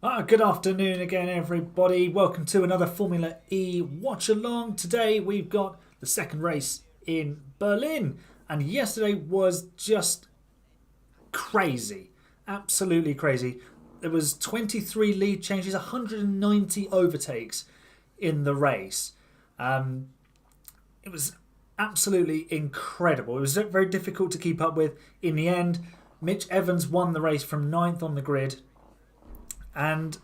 Good afternoon again, everybody. Welcome to another Formula E watch along. Today we've got the second race in Berlin, and yesterday was just crazy, absolutely crazy. There was 23 lead changes, 190 overtakes in the race. It was absolutely incredible. It was very difficult to keep up with. In the end, Mitch Evans won the race from ninth on the grid. And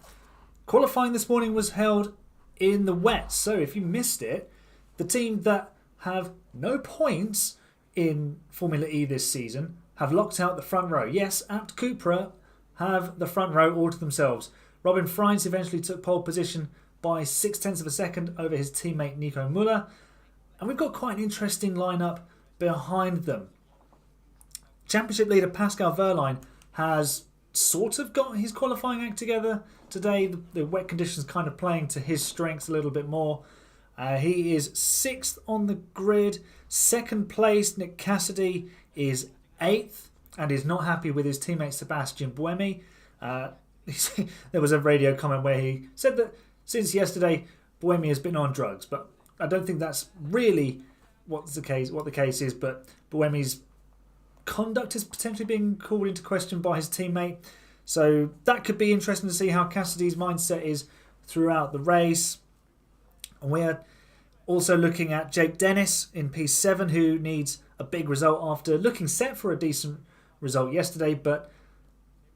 qualifying this morning was held in the wet. So if you missed it, the team that have no points in Formula E this season have locked out the front row. Yes, Abt Cupra have the front row all to themselves. Robin Freins eventually took pole position by 0.6 of a second over his teammate Nico Müller. And we've got quite an interesting lineup behind them. Championship leader Pascal Wehrlein has sort of got his qualifying act together today. The wet conditions kind of playing to his strengths a little bit more. He is 6th on the grid. Second place, Nick Cassidy, is 8th and is not happy with his teammate Sebastian Buemi. There was a radio comment where he said that since yesterday Buemi has been on drugs, but I don't think that's really what the case is. But Buemi's conduct is potentially being called into question by his teammate, so that could be interesting to see how Cassidy's mindset is throughout the race. And we're also looking at Jake Dennis in P7, who needs a big result after looking set for a decent result yesterday, but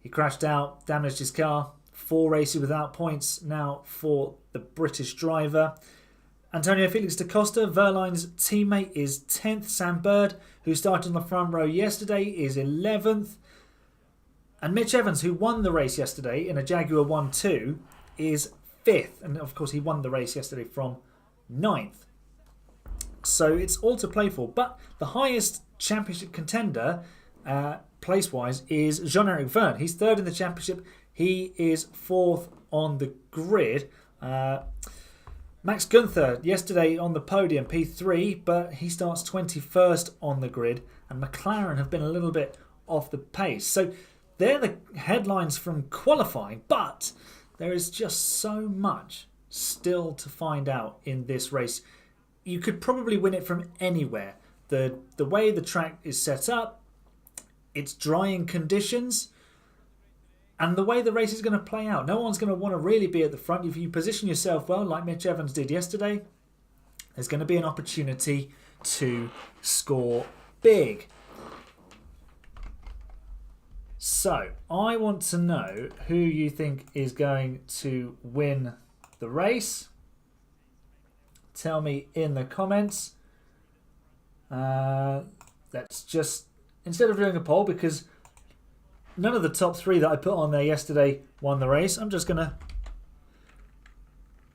he crashed out, damaged his car. 4 races without points now for the British driver. Antonio Felix da Costa, Wehrlein's teammate, is 10th. Sam Bird, who started on the front row yesterday, is 11th. And Mitch Evans, who won the race yesterday in a Jaguar 1-2, is 5th. And of course, he won the race yesterday from 9th. So it's all to play for. But the highest championship contender, place-wise, is Jean-Eric Vergne. He's 3rd in the championship. He is 4th on the grid. Max Gunther, yesterday on the podium, P3, but he starts 21st on the grid, and McLaren have been a little bit off the pace. So they're the headlines from qualifying, but there is just so much still to find out in this race. You could probably win it from anywhere. The way the track is set up, it's drying conditions, and the way the race is going to play out. No one's going to want to really be at the front. If you position yourself well, like Mitch Evans did yesterday, there's going to be an opportunity to score big. So, I want to know who you think is going to win the race. Tell me in the comments. Let's just, instead of doing a poll, because none of the top 3 that I put on there yesterday won the race, I'm just going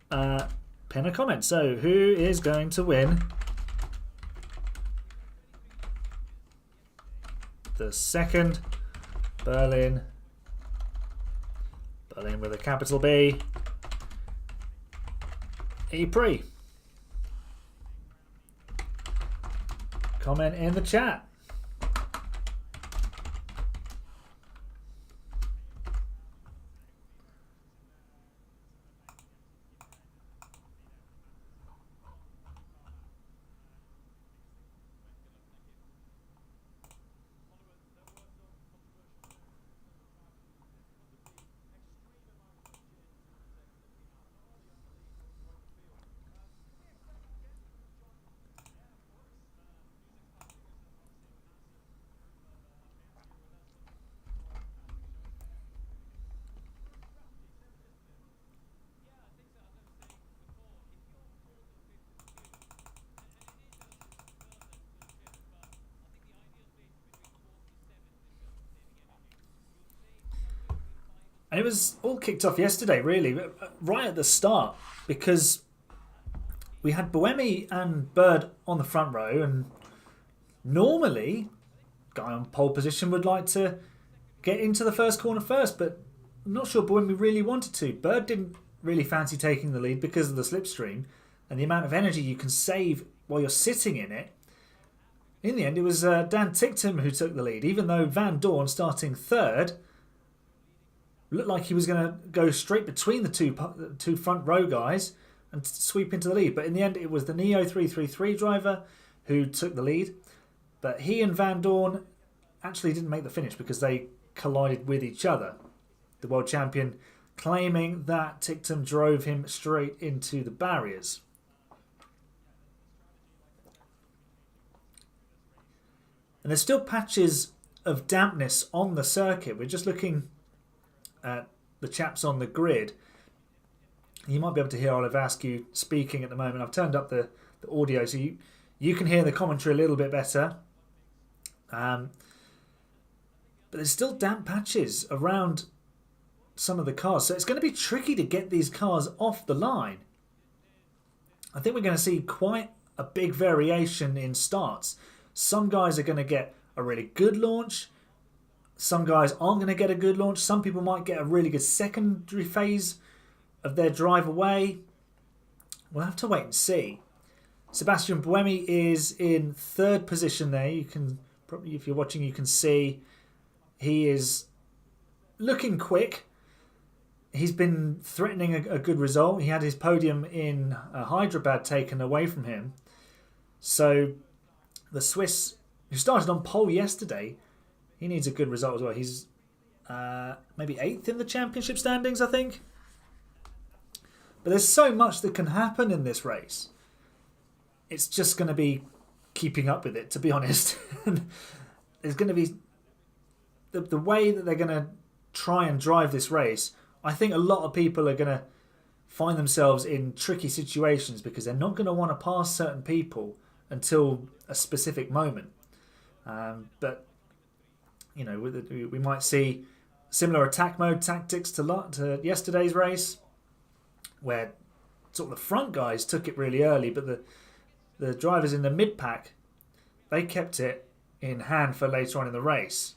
to pin a comment. So, who is going to win the second Berlin with a capital B, E-Prix? Comment in the chat. And it was all kicked off yesterday, really, right at the start, because we had Buemi and Bird on the front row, and normally, guy on pole position would like to get into the first corner first, but I'm not sure Buemi really wanted to. Bird didn't really fancy taking the lead because of the slipstream and the amount of energy you can save while you're sitting in it. In the end, it was Dan Ticktum who took the lead, even though Van Dorn, starting 3rd, Looked like he was going to go straight between the two front row guys and sweep into the lead. But in the end, it was the Neo 333 driver who took the lead. But he and Van Dorn actually didn't make the finish because they collided with each other. The world champion claiming that Ticktum drove him straight into the barriers. And there's still patches of dampness on the circuit. We're just looking at the chaps on the grid. You might be able to hear Oliver Askew speaking at the moment. I've turned up the audio so you can hear the commentary a little bit better. But there's still damp patches around some of the cars. So it's going to be tricky to get these cars off the line. I think we're going to see quite a big variation in starts. Some guys are going to get a really good launch. Some guys aren't going to get a good launch. Some people might get a really good secondary phase of their drive away. We'll have to wait and see. Sebastian Buemi is in third position there. You can probably, if you're watching, you can see he is looking quick. He's been threatening a good result. He had his podium in Hyderabad taken away from him. So the Swiss, who started on pole yesterday, he needs a good result as well. He's maybe 8th in the championship standings, I think. But there's so much that can happen in this race. It's just going to be keeping up with it, to be honest. There's going to be the way that they're going to try and drive this race. I think a lot of people are going to find themselves in tricky situations because they're not going to want to pass certain people until a specific moment. But, you know, we might see similar attack mode tactics to yesterday's race, where sort of the front guys took it really early, but the drivers in the mid-pack, they kept it in hand for later on in the race.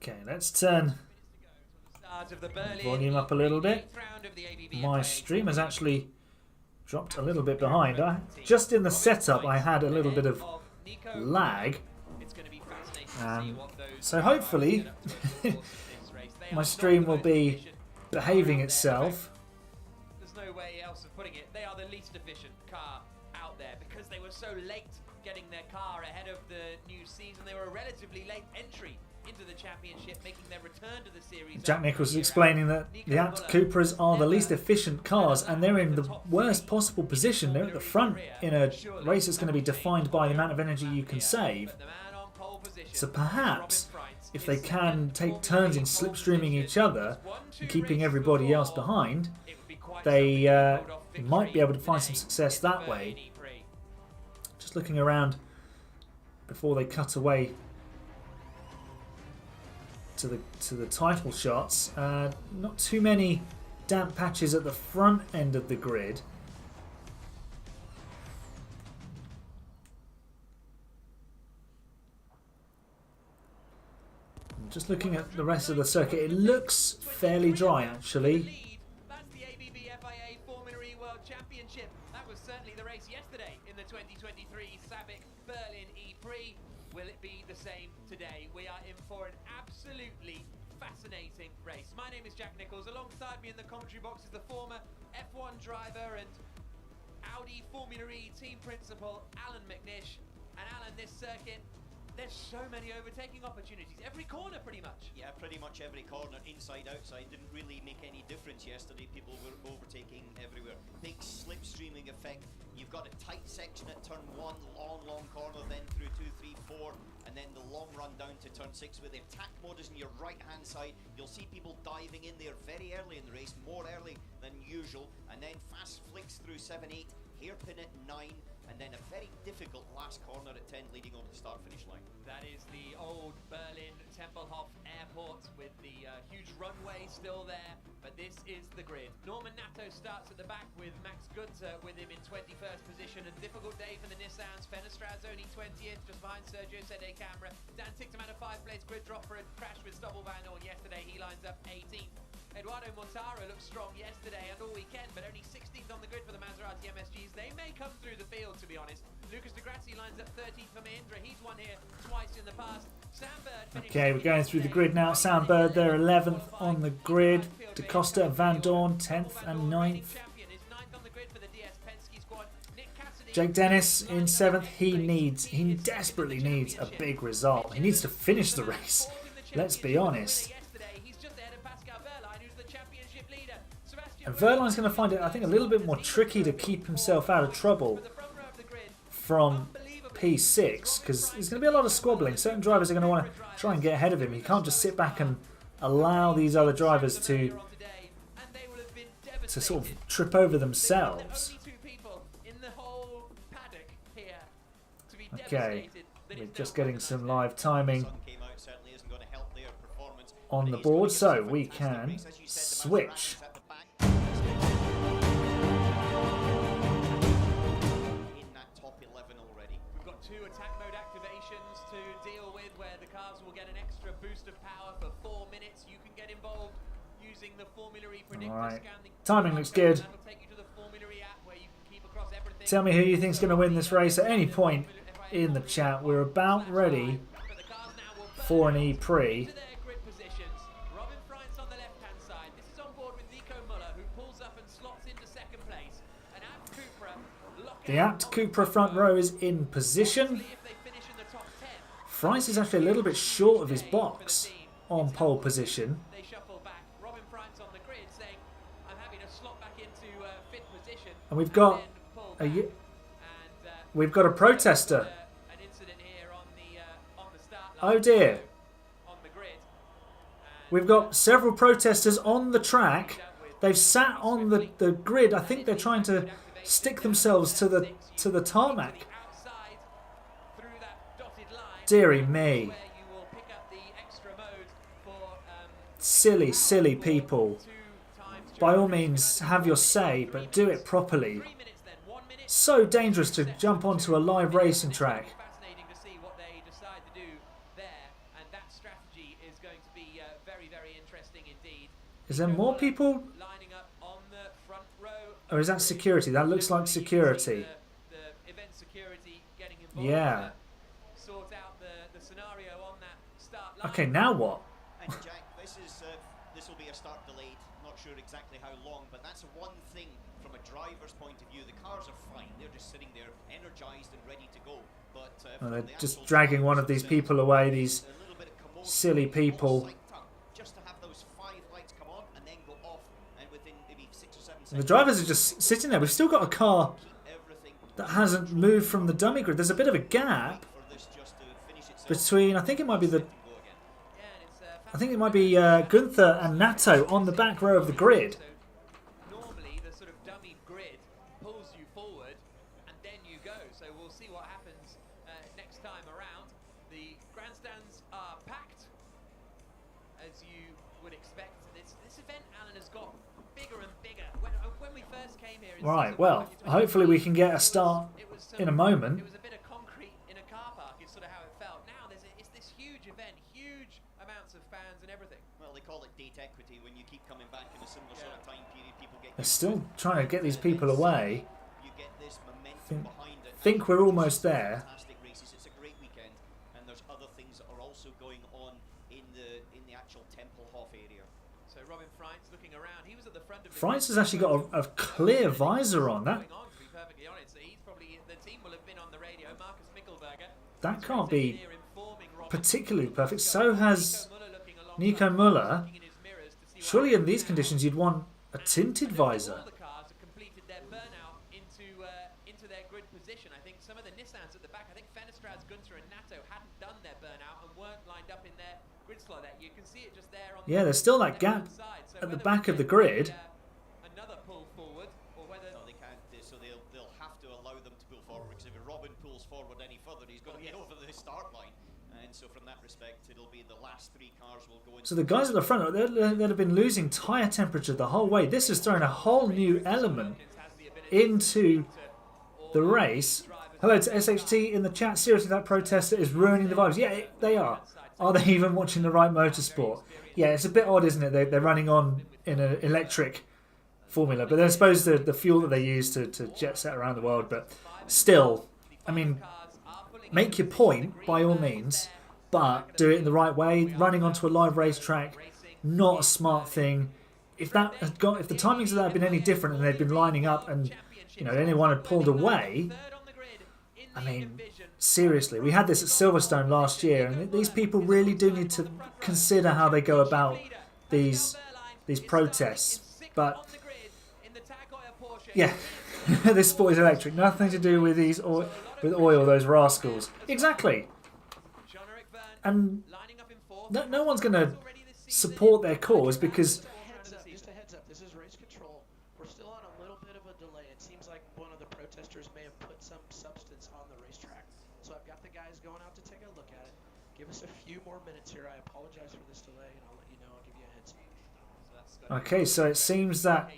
Okay, let's turn the volume up a little bit. My stream has actually dropped a little bit behind. Just in the setup, I had a little bit of lag. So hopefully my stream will be behaving itself. There's no way else of putting it. They are the least efficient car out there because they were so late getting their car ahead of the new season. They were a relatively late entry into the championship, making their return to the series. Jack Nicholls is explaining that the Abt Cupras are the least efficient cars and they're in the worst possible position. They're at the front in a race that's going to be defined by the amount of energy you can save. So perhaps if they can take turns in slipstreaming each other and keeping everybody else behind, they might be able to find some success that way. Just looking around before they cut away to the title shots. Not too many damp patches at the front end of the grid. Just looking at the rest of the circuit, it looks fairly dry actually. That's the ABB Formula E World Championship. That was certainly the race yesterday in the 2023 SABIC Berlin E-Prix. Will it be the same today? We are in for an absolutely fascinating race. My name is Jack Nicholls. Alongside me in the commentary box is the former F1 driver and Audi Formula E team principal, Alan McNish. And Alan, this circuit, there's so many overtaking opportunities. Every corner, pretty much. Yeah, pretty much every corner, inside, outside. Didn't really make any difference yesterday. People were overtaking everywhere. Big slipstreaming effect. You've got a tight section at turn 1, long corner, then through 2, 3, 4, and then the long run down to turn 6 with the attack mode is on your right hand side. You'll see people diving in there very early in the race, more early than usual, and then fast flicks through 7, 8, hairpin at 9, and then a very difficult last corner at 10 leading over the start finish line. That is the old Berlin Tempelhof Airport with the huge runway still there, but this is the grid. Norman Nato starts at the back with Max Gunther with him in 21st position. A difficult day for the Nissans. Fenestrad's only 20th, just behind Sergio Sede Camera. Dan Ticktum had a 5-place grid drop for a crash with Stoffel Van Dorn yesterday. He lines up 18th. Eduardo Montaro looked strong yesterday and all weekend, but only 16th on the grid for the Maserati MSGs. They may come through the field, to be honest. Lucas Di Grassi lines up 13th for Mahindra. He's won here twice in the past. Sam Bird. Okay, we're going through the grid now. Sam Bird there, 11th on the grid. Da Costa, Van Dorn, 10th and 9th. Jake Dennis in 7th. He desperately needs a big result. He needs to finish the race. Let's be honest. And Verline's going to find it, I think, a little bit more tricky to keep himself out of trouble from P6, because there's going to be a lot of squabbling. Certain drivers are going to want to try and get ahead of him. He can't just sit back and allow these other drivers to sort of trip over themselves. Okay, we're just getting some live timing on the board, so we can switch. Alright, timing looks good. Tell me who you think's going to win this race at any point in the chat. We're about ready for an E-Prix. The apt Cupra front row is in position. Fries is actually a little bit short of his box on pole position. And we've got a protester. Oh dear. We've got several protesters on the track. They've sat on the grid. I think they're trying to stick themselves to the tarmac. Dearie me. Silly, silly people. By all means, have your say, but do it properly. So dangerous to jump onto a live racing track. Is there more people? Or is that security? That looks like security. Yeah. Okay, now what? This will be a start delayed. Not sure exactly how long, but that's one thing from a driver's point of view. The cars are fine. They're just sitting there, energized and ready to go. But they're just dragging one of these people away. These silly people. Just to have those 5 lights come on and then go off, and within maybe 6 or 7 seconds. The drivers are just sitting there. We've still got a car that hasn't moved from the dummy grid. There's a bit of a gap between. I think it might be Gunther and Nato on the back row of the grid. Normally, the sort of dummy grid pulls you forward, and then you go. So we'll see what happens next time around. The grandstands are packed, as you would expect. This event, Alan, has got bigger and bigger. When we first came here, Right. Well, hopefully we can get a start in a moment. It was a bit of concrete in a car park. Is sort of how it felt. Now it's this huge event, huge amounts of fans and everything. Well, they call it date equity when you keep coming back in a similar sort of time period. People get. They're still trying to get these people away. You get this momentum behind it. Think we're almost there. Fantastic races. It's a great weekend, and there's other things that are also going on in the actual Tempelhof area. So Robin Freitz looking around. He was at the front of. Freitz has actually got a clear visor on that. That can't be particularly perfect. So has Nico Muller. Surely in these conditions you'd want a tinted visor. their grid position. I think some of the Nissans at the back, I think Fenestrad's, Gunther and Nato hadn't done their burnout and weren't lined up in their grid slot there. You can see it just there on Yeah, there's still that gap at the back of the grid. Another pull forward, or whether no, they can't. So they'll have to allow them to pull forward, because if Robin pulls forward any further, he's going to get over the start line. And so from that respect, it'll be the last 3 cars will go in. So the guys at the front, they'd have been losing tyre temperature the whole way. This has thrown a whole new element into the race. Hello to SHT in the chat. Seriously, that protester is ruining the vibes. Yeah, they are. Are they even watching the right motorsport? Yeah, it's a bit odd, isn't it? They're running on in an electric formula, but I suppose the fuel that they use to jet set around the world. But still, I mean, make your point by all means, but do it in the right way. Running onto a live racetrack, not a smart thing. If the timings of that had been any different and they'd been lining up and anyone had pulled away, I mean, seriously, we had this at Silverstone last year, and these people really do need to consider how they go about these protests. But yeah, this sport is electric. Nothing to do with with oil, those rascals. Exactly. And no one's going to support their cause because. Just a heads up, this is race control. We're still on a little bit of a delay. It seems like one of the protesters may have put some substance on the racetrack. So I've got the guys going out to take a look at it. Give us a few more minutes here. I apologize for this delay, and I'll let you know. I'll give you a heads up. Okay, so it seems that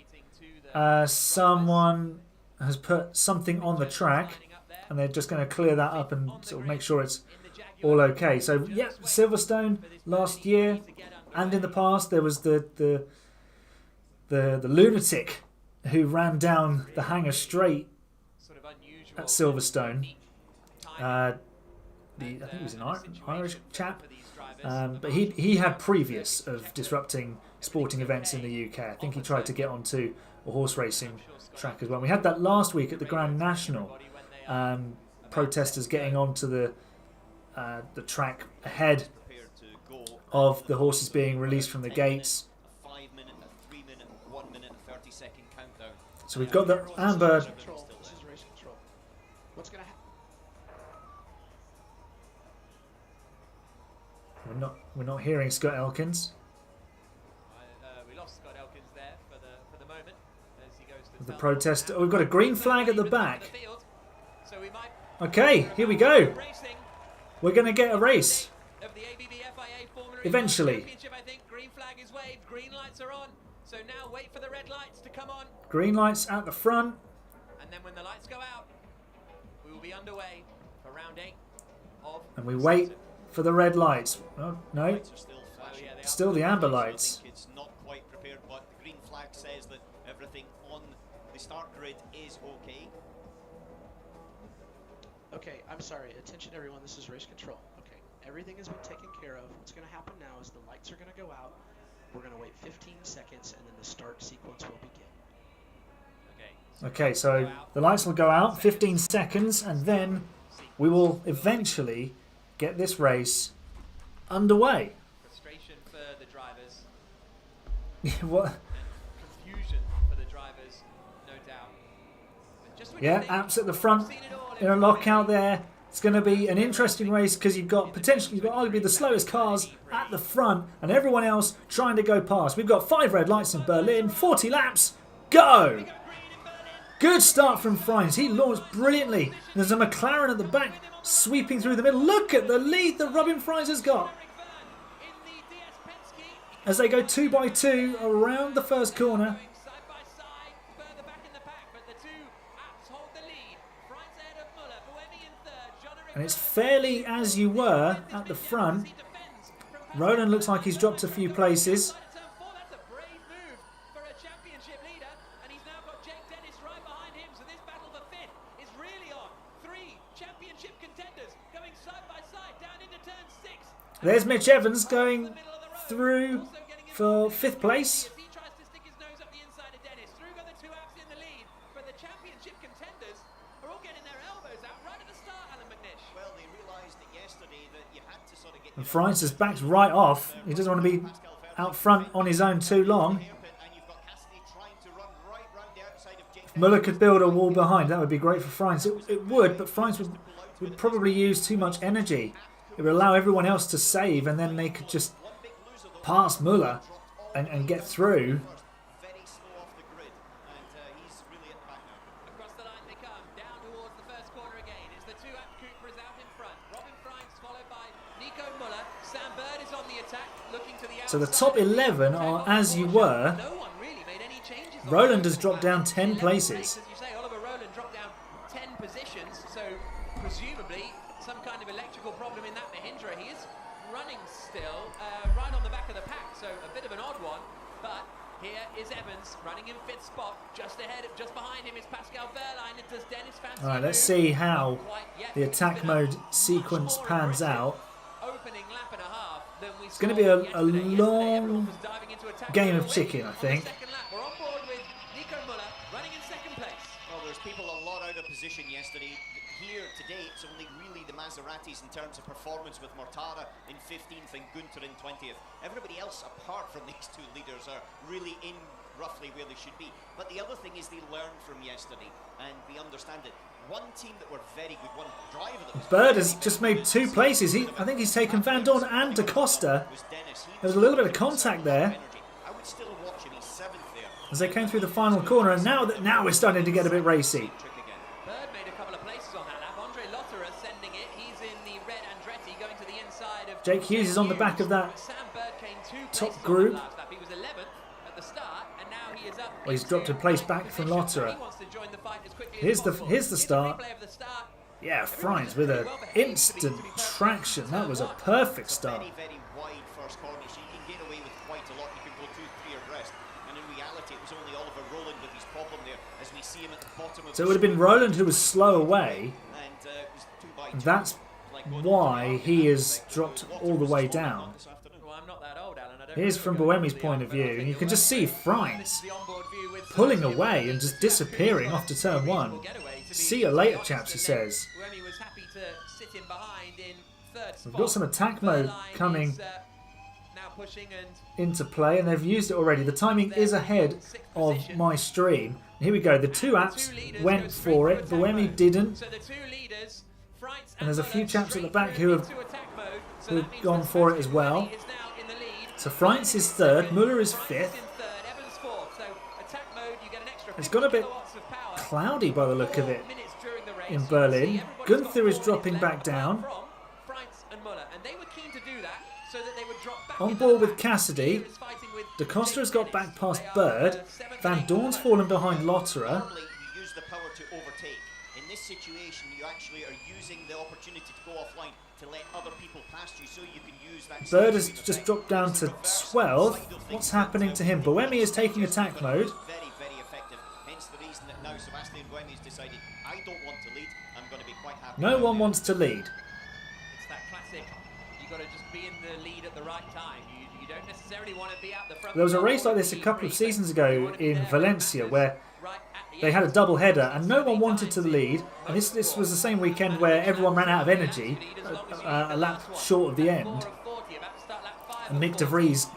someone has put something on the track, and they're just going to clear that up and sort of make sure it's all okay. So yeah, Silverstone last year and in the past there was the lunatic who ran down the hangar straight at Silverstone. I think he was an Irish chap, but he had previous of disrupting sporting events in the UK. I think he tried to get onto a horse racing track as well. We had that last week at the Grand National. Protesters getting onto the track ahead of the horses being released from the gates. So we've got the amber. This is race control. What's going to happen? We're not hearing Scott Elkins. We lost Scott Elkins there for the moment as he goes to The protest. Oh, we've got a green flag at the back. So we might Okay, here we go. We're going to get a race. Of the ABB FIA Formula E Eventually. Championship, I think. Green flag is waved. Green lights are on. So now wait for the red lights to come on. Green lights at the front. And then when the lights go out, we will be underway for round 8 of. And we wait for the red lights. Oh, no. Still the amber lights. I think it's not quite prepared, but the green flag says that everything on the start grid is okay. Okay, I'm sorry. Attention, everyone. This is race control. Okay, everything has been taken care of. What's going to happen now is the lights are going to go out. We're going to wait 15 seconds, and then the start sequence will begin. Okay, so the lights will go out, 15 seconds, and then we will eventually get this race underway. Frustration for the drivers. What? Confusion for the drivers, no doubt. But just when Yeah, Apps at the front in a lockout there. It's going to be an interesting race because you've got arguably the slowest cars at the front and everyone else trying to go past. We've got 5 red lights in Berlin, 40 laps, go! Good start from Frines. He launched brilliantly. There's a McLaren at the back sweeping through the middle. Look at the lead that Robin Frines has got as they go 2 by 2 around the first corner. And it's fairly as you were at the front. Roland looks like he's dropped a few places. There's Mitch Evans going through for 5th place. And Frines is backed right off. He doesn't want to be out front on his own too long. Muller could build a wall behind. That would be great for Freins. It would, but Freins would probably use too much energy. It would allow everyone else to save, and then they could just pass Muller and get through. Very slow off the grid, and he's really at the back now. Across the line they come, down towards the first corner again. Is the two Coopers out in front. Robin Freins followed by Nico Muller. Sam Bird is on the attack, looking to the outside. So the top 11 are as you were. No one really made any changes. Roland has dropped down 10 places. As you say, Oliver Roland dropped down 10 positions, so presumably some kind of electrical problem in that Mahindra. He is running still, right on the back of the pack, so a bit of an odd one. But here is Evans running in 5th spot. Just ahead, just behind him is Pascal Wehrlein. And does Dennis fancy? All right, let's see how the attack mode sequence pans out. Opening lap and a half. It's going to be a long game of chicken, I think. We're on board with Nico Muller running in 2nd place. Well, there's people a lot out of position yesterday. Here today, it's only really the Maseratis in terms of performance, with Mortara in 15th and Gunter in 20th. Everybody else, apart from these two leaders, are really in roughly where they should be. But the other thing is they learned from yesterday and they understand it. One team that were very good, one driver that was Bird has just made 2 places. I think he's taken Van Dorn and Da Costa. There's a little bit of contact there I would still watch him. He's 7th there. as they came through the final corner, and now we're starting to get a bit racy. Bird made a couple of places on that lap. Andre Lotterer sending it. He's in the red Andretti going to the inside of Jake Hughes is on the back of that Sam Bird came 2 top places group. on the last lap. He was 11th at the start, and now he is up. Well, he's dropped a place back from Lotterer. He wants to join the fight as quickly as Here's the possible. start. Replay of the start. Yeah, Freins with an instant traction. That was a perfect start. Very, very wide first corner, so you can get away with quite a lot. You can go 2-3 abreast, and in reality, it was only Oliver Roland with his problem there, as we see him at the bottom of So it would have been Roland who was slow away. and it was 2 by 2. That's why he is dropped all the way down. Well, I'm not that old, Alan. I don't Here's from remember Boemi's point of view, and you can just see Freins This is the onboard view with pulling away and just disappearing off to turn 1. See you later, chaps, he says. Buemi was happy to sit in behind in 3rd spot. We've got some attack mode Wehrlein coming is, now pushing and into play, and they've used it already. The timing is ahead of my stream. Here we go. The 2 apps went for it. Boemi didn't. so the 2 leaders, Freins And there's a few Muller chaps at the straight back through who have into attack mode. So that means gone that for it as Buemi well. is now in the lead. So Freins is 3rd, Muller is 5th. Freins in 3rd, Evans 4th. So attack mode, you get an extra It's got a 50 bit kilowatts of power. cloudy by the look of 4 it minutes during the race. in You can Berlin. see everybody's Gunther got is 4 dropping minutes back left, down. apart from Freins and Muller, and they were keen to do that so that they would drop back On in board the with pack. Cassidy. He was fighting with Da Costa has got back past They are, Bird. 7th and Van 8th. Dorn's fallen behind Lotterer. Normally, you use the power to overtake. In this situation, you actually are using the opportunity to go offline to let other people past you, so you can use that. Bird has steering just effect. dropped down to 12th. What's happening to him? Boemi is taking attack mode. Very, very effective. Hence the reason that now Sebastian Buemi has decided, I don't want to lead. I'm going to be quite happy. No now one doing wants to lead. It's that classic. You got to just be in the lead at the right time. You don't necessarily want to be out the front. There was a race like this a couple of seasons ago in Valencia where they had a double header and no one wanted to lead. And this was the same weekend where everyone ran out of energy, a lap short of the end. And Mick de Vries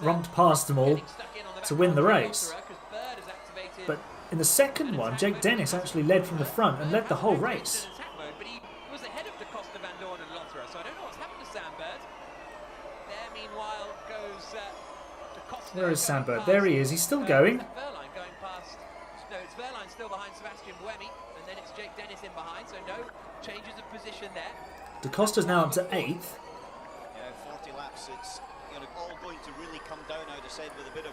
romped past them all to win the race. But in the second one, Jake Dennis actually led from the front and led the whole race. But he was ahead of Da Costa, Van Dorn and Lotterer, so I don't know what's happened to Sam Bird. There, meanwhile, goes Da Costa. Where is Sam Bird? There he is. He's still going. Wehrlein going past. No, it's Wehrlein still behind Sebastian Buemi, and then it's Jake Dennis in behind, so no changes of position there. Da Costa's now up to 8th. Yeah, 40 laps. It's all going to really come down, I'd have said, with a bit of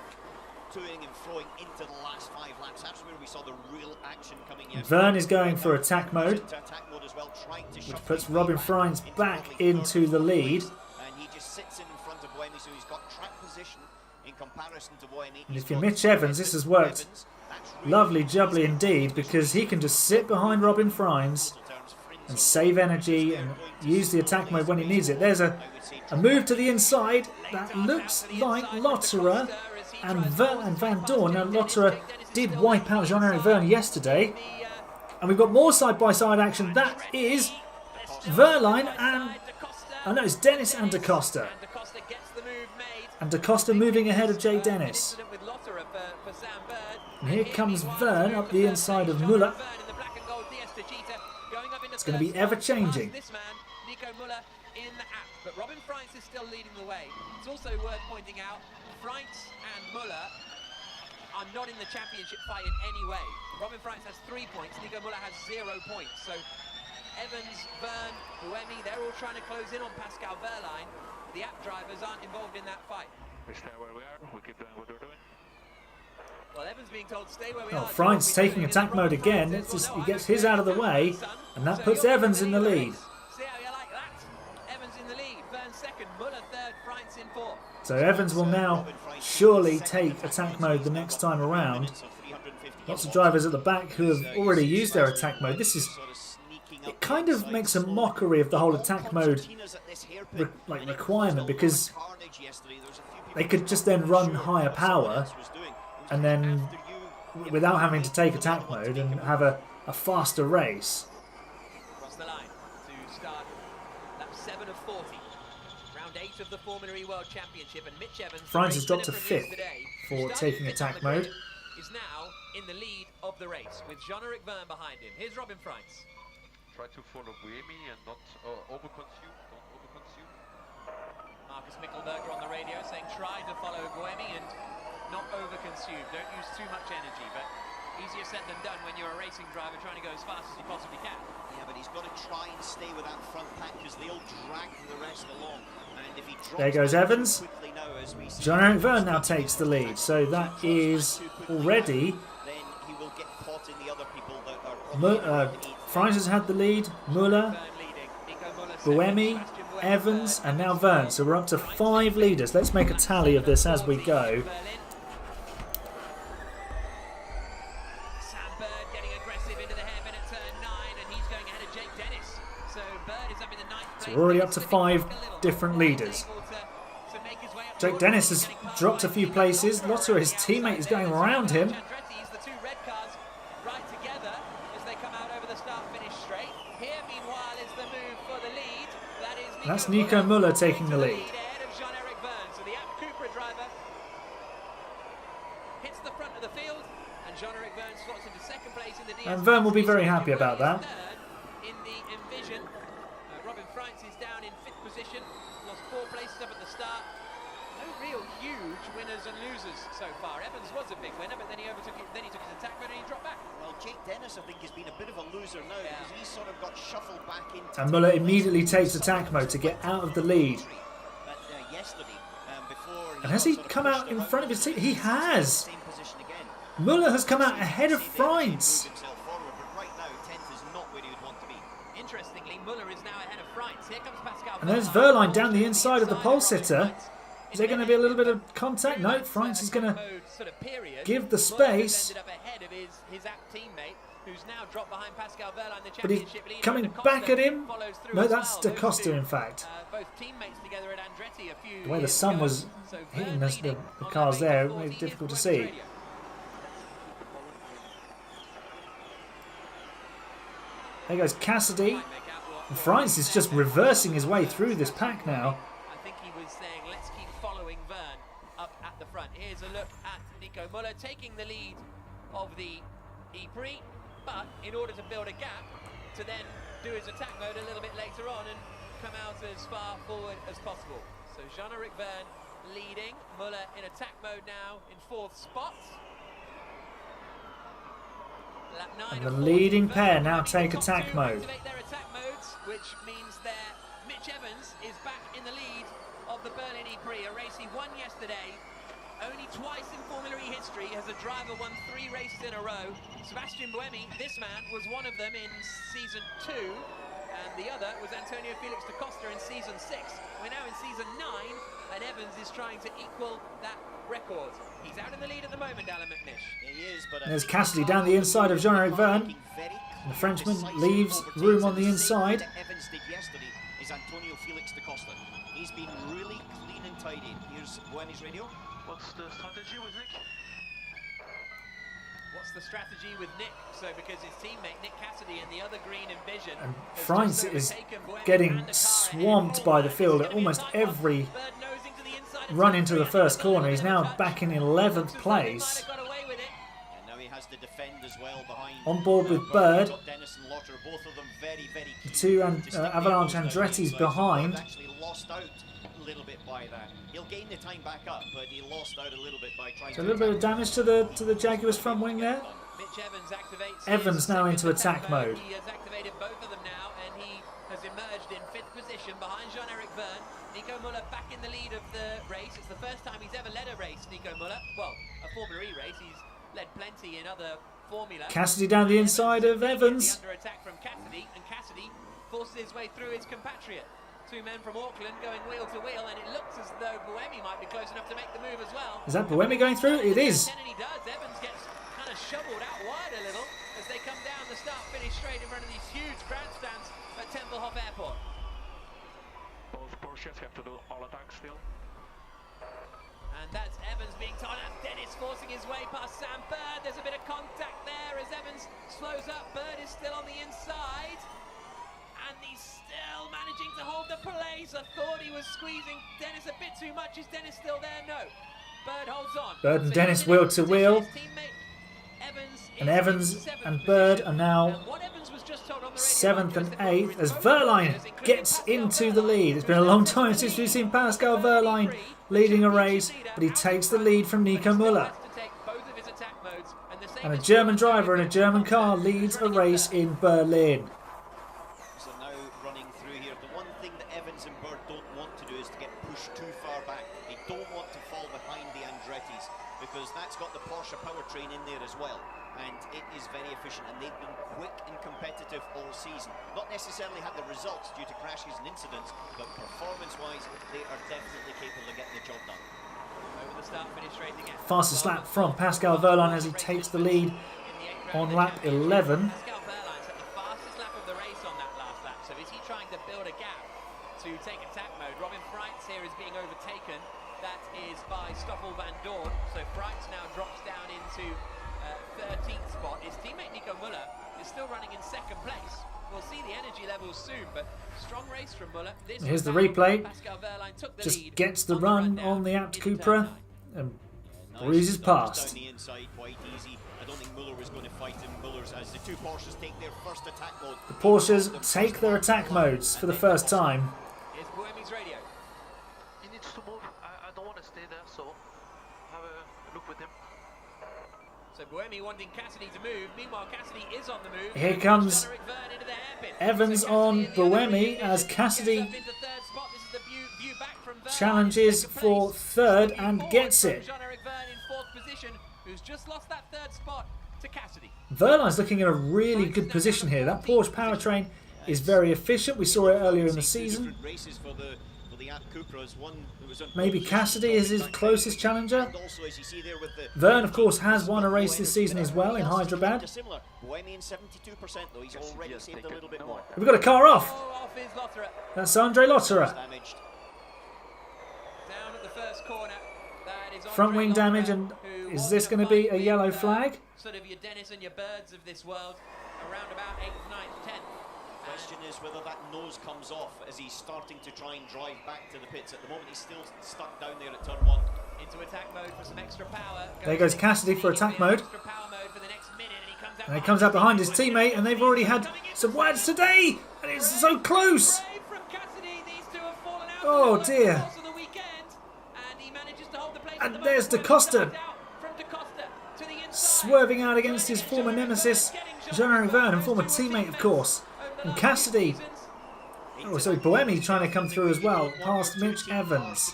toing and throwing into the last 5 laps. That's where we saw the real action coming in. Vern is going for attack mode, Into attack mode as well, trying to which shuffle puts his way Robin back Freins into back probably into third the lead. And he just sits in front of Buemi, so he's got track position in comparison to Buemi. And He's if you're got Mitch Evans, this has worked Evans. That's really lovely jubbly indeed, because he can just sit behind Robin Freins and save energy and use the attack mode when he needs it. There's a move to the inside that looks like Lotterer and Van Dorn. Now Lotterer did wipe out Jean-Eric Verne yesterday, and we've got more side-by-side action. That is Wehrlein and it's Dennis and Da Costa. And Da Costa moving ahead of Jake Dennis. With Lotterer for Sam Bird. And here comes Vern up the inside of Muller. It's going to be ever-changing. This man, Nico Muller, in the app. But Robin Freins is still leading the way. It's also worth pointing out, Freins and Muller are not in the championship fight in any way. Robin Freins has 3 points, Nico Muller has 0 points. So Evans, Vern, Buemi, they're all trying to close in on Pascal Wehrlein. The app drivers aren't involved in that fight. We stay where we are, we keep doing what we're doing. Well, Evans being told stay where we Oh, are. Freins taking attack mode again. It's just, he gets his out of the way, and that puts Evans in the lead. See how you like that? Evans in the lead, Vern second, Muller third, Freins in fourth. So Evans will now surely take attack mode the next time around. Lots of drivers at the back who have already used their attack mode. This is, it kind of makes a mockery of the whole attack mode requirement, because they could just then run higher power and then without having to take attack mode and have a faster race. Across the line to start lap 7 of 40. Round 8 of the Formula E World Championship, and Mitch Evans, Freins has dropped to 5th for taking attack mode. Is now in the lead of the race with Jean-Eric Verne behind him. Here's Robin Freins. Try to follow Buemi and not overconsume, don't overconsume. Marcus Mickelberger on the radio saying try to follow Buemi and not overconsume. Don't use too much energy, but easier said than done when you're a racing driver trying to go as fast as you possibly can. Yeah, but he's got to try and stay with that front pack because they'll drag the rest along. And if he drops There goes Evans. quickly now, as we see, Jean-Eric Verne now takes the lead. So that is already... then he will get caught in the other people that are Freins has had the lead, Muller, Buemi, Evans, and now Verne. So we're up to 5 leaders. Let's make a tally of this as we go. Sam Bird getting aggressive into the hairpin at turn 9, and he's going ahead of Jake Dennis. So Bird is up in the 9th place. So we're already up to 5 different leaders. Jake Dennis has dropped a few places. Lotto, his teammate, is going around him. The two red cars right together as they come out over the start-finish straight. Here, meanwhile, is the move for the lead. That is That's Nico Muller taking the lead. ahead of Jean-Eric Verne. So the App Cupra driver hits the front of the field, and Jean-Eric Verne slots into 2nd place in the DS. And Verne will be very happy about that. In the Envision, Robin Freins is down in 5th position. Lost 4 places up at the start. No real huge winners and losers so far. Evans was a big winner, but then he overtook it. Then he took his attack mode and he dropped back. Well, Jake Dennis, I think, has been a bit of a loser now because he sort of got shuffled back into. And Muller immediately takes attack mode to get out of the lead. But, yesterday, before And has he come out in front of his team? He has. Muller has come out ahead of Freins. Interestingly, Muller is now ahead of Freins. Here comes Pascal. And there's Wehrlein down the inside of the pole sitter. Is there going to be a little bit of contact? No, Freins is going to give the space. Ended up ahead of his app teammate, who's now dropped behind Pascal Wehrlein, the But he's championship leader. coming Da back Costa at him. follows through No, as that's well. Da Those Costa, two, in fact. both teammates together at Andretti a few The way the years sun ago. was So hitting Verne the leading on cars lap there, 84. it made it He difficult to is see. radio. There goes Cassidy. And Freins is just reversing his way through this pack now. I think he was saying, let's keep following Verne up at the front. Here's a look at Nico Muller taking the lead of the E-Prix, but in order to build a gap, to then do his attack mode a little bit later on and come out as far forward as possible. So Jean-Eric Verne leading, Muller in attack mode now in 4th spot. Lap 9 And of the 40. leading pair Verne now finding take the top attack two mode. activate their attack modes, which means that Mitch Evans is back in the lead of the Berlin E-Prix, a race he won yesterday. Only twice in Formula E history has a driver won 3 races in a row. Sebastian Buemi, this man, was one of them in season 2, and the other was Antonio Felix da Costa in season 6. We're now in season 9, and Evans is trying to equal that record. He's out in the lead at the moment, Alan McNish. He is, but There's Cassidy down the inside of Jean-Eric Verne. The Frenchman leaves room on the inside. Evans did yesterday is Antonio Felix da Costa. He's been really clean and tidy. Here's Buemi's radio. What's the strategy with Nick? What's the strategy with Nick? So because his teammate Nick Cassidy and the other green Envision And has Freins just is overtaken Buemi getting and the car swamped ahead. by the field at It's gonna be a almost tight one. every Bird nosing to the inside of run turn into three the and first Bird corner. He's with a now touch. back in 11th Looks as though they might place. have got away with it. And now as well behind. On board with Bird. Dennis and Lotter, both of them very, very The keen two to stick Avalanche their nose down Andretti's the inside. So behind. Bird actually lost out a little bit by that. He'll gain the time back up, but he lost out a little bit by trying So a to little bit of damage to the Jaguars front wing there. Mitch Evans activates Evans his now second into attack mode. He has activated both of them now, and he has emerged in 5th position behind Jean-Eric Verne. Nico Muller back in the lead of the race. It's the first time he's ever led a race, Nico Muller. Well, a Formula E race. He's led plenty in other Formula. Cassidy down the inside of Evans. Under attack from Cassidy, and Cassidy forces his way through his compatriot. Two men from Auckland going wheel to wheel, and it looks as though Buemi might be close enough to make the move as well. Is that Buemi going through? It is. And he does. Evans gets kind of shoveled out wide a little as they come down the start-finish straight in front of these huge grandstands at Tempelhof Airport. Both Porsches have to do all attack still. And that's Evans being tied up. Dennis forcing his way past Sam Bird. There's a bit of contact there as Evans slows up. Bird is still on the inside. And he's still managing to hold the place. I thought he was squeezing Dennis a bit too much. Is Dennis still there? No. Bird holds on. Bird and So Dennis he's in a wheel to position. wheel. His teammate Evans And is Evans in 7th and Bird position. are now And what Evans was just told on the radio 7th was and that 8th as both Verline drivers, including gets Pascal into the Wehrlein, lead. It's been a who's long now time taken since the we've seen lead Pascal in the Berlin Wehrlein E-Prix, leading a championship race, leader but he out takes the front, lead from but he Nico still Muller. has to take both of his attack modes, and the same And a is German true of driver in a German car Who's leads a running race third. in Berlin. So now running through here, the one thing that Evans and Bird don't want to do is to get pushed too far back. They don't want to fall behind the Andretti's because that's got the Porsche powertrain in there as well. And it is very efficient, and they've been quick and competitive all season. Not necessarily had the results due to crashes and incidents, but performance-wise, they are definitely capable of getting the job done. Over the start finish straight again. Fastest lap from Pascal Wehrlein as he takes the lead on lap 11. Pascal Wehrlein set the fastest lap of the race on that last lap. So is he trying to build a gap to take attack mode? Robin Freitz here is being overtaken. That is by Stoffel van Dorn. So Freitz now drops down into 13th spot. His teammate Nico Muller is still running in 2nd place. We'll see the energy levels soon, but strong race from Muller. This Here's the battle, replay. Pascal Wehrlein took the Just lead gets the on run rundown on the Abt into turn Cupra 9. and Nice breezes numbers past. down the inside, quite easy. I don't think Muller was going to fight him. Muller's as the two Porsches take their first attack mode. The Porsches take their attack modes for the first time. Here's Buemi's radio. He needs to move. I don't want to stay there, so have a look with him. So Buemi wanting Cassidy to move. Meanwhile, Cassidy is on the move. Here comes Jean-Eric Verne into the hairpin. Evans So on Cassidy in the other Buemi lead as division Cassidy gets up into third spot. This is the view back from Verne challenges in second for place. third View and forward gets from it. Jean-Eric Verne in 4th position, who's just lost that 3rd spot to Cassidy. Verline's looking in a really good position here. That Porsche powertrain is very efficient. We saw it earlier in the season. Different races for the Abt Cupras. One that was on Maybe pole position, Cassidy is his closest challenger. and also, as you see there with the Verne, of course, has won a race this season as well in Hyderabad. Similar. Buemi in 72%, though he's already Yes, saved take a it. little bit No, more. We've got a car off. Oh, off is Lotterer. That's Andre Lotterer. Damaged. Down at the first corner. That is Front Andre wing damage, Lotterer, and who is was this in going to be fight a with, yellow flag? Sort of your Dennis and your Birds of this world, around about 8th, 9th, 10th. Question is whether that nose comes off as he's starting to try and drive back to the pits. At the moment, he's still stuck down there at turn 1. Into attack mode for some extra power. There goes Cassidy for attack mode. Extra power mode for the next minute, And he comes out behind his teammate, and they've already had some words today, and it's so close. Brave from Cassidy. These two have fallen out Oh, over the dear. course of the weekend, and he manages to hold the place And at the there's moment. Da Costa. Out from Da Costa to the inside. Swerving out against his former nemesis, Jean-Eric Verne, and former teammate, of course. And Cassidy, oh, sorry, Buemi trying to come through as well, past Mitch Evans.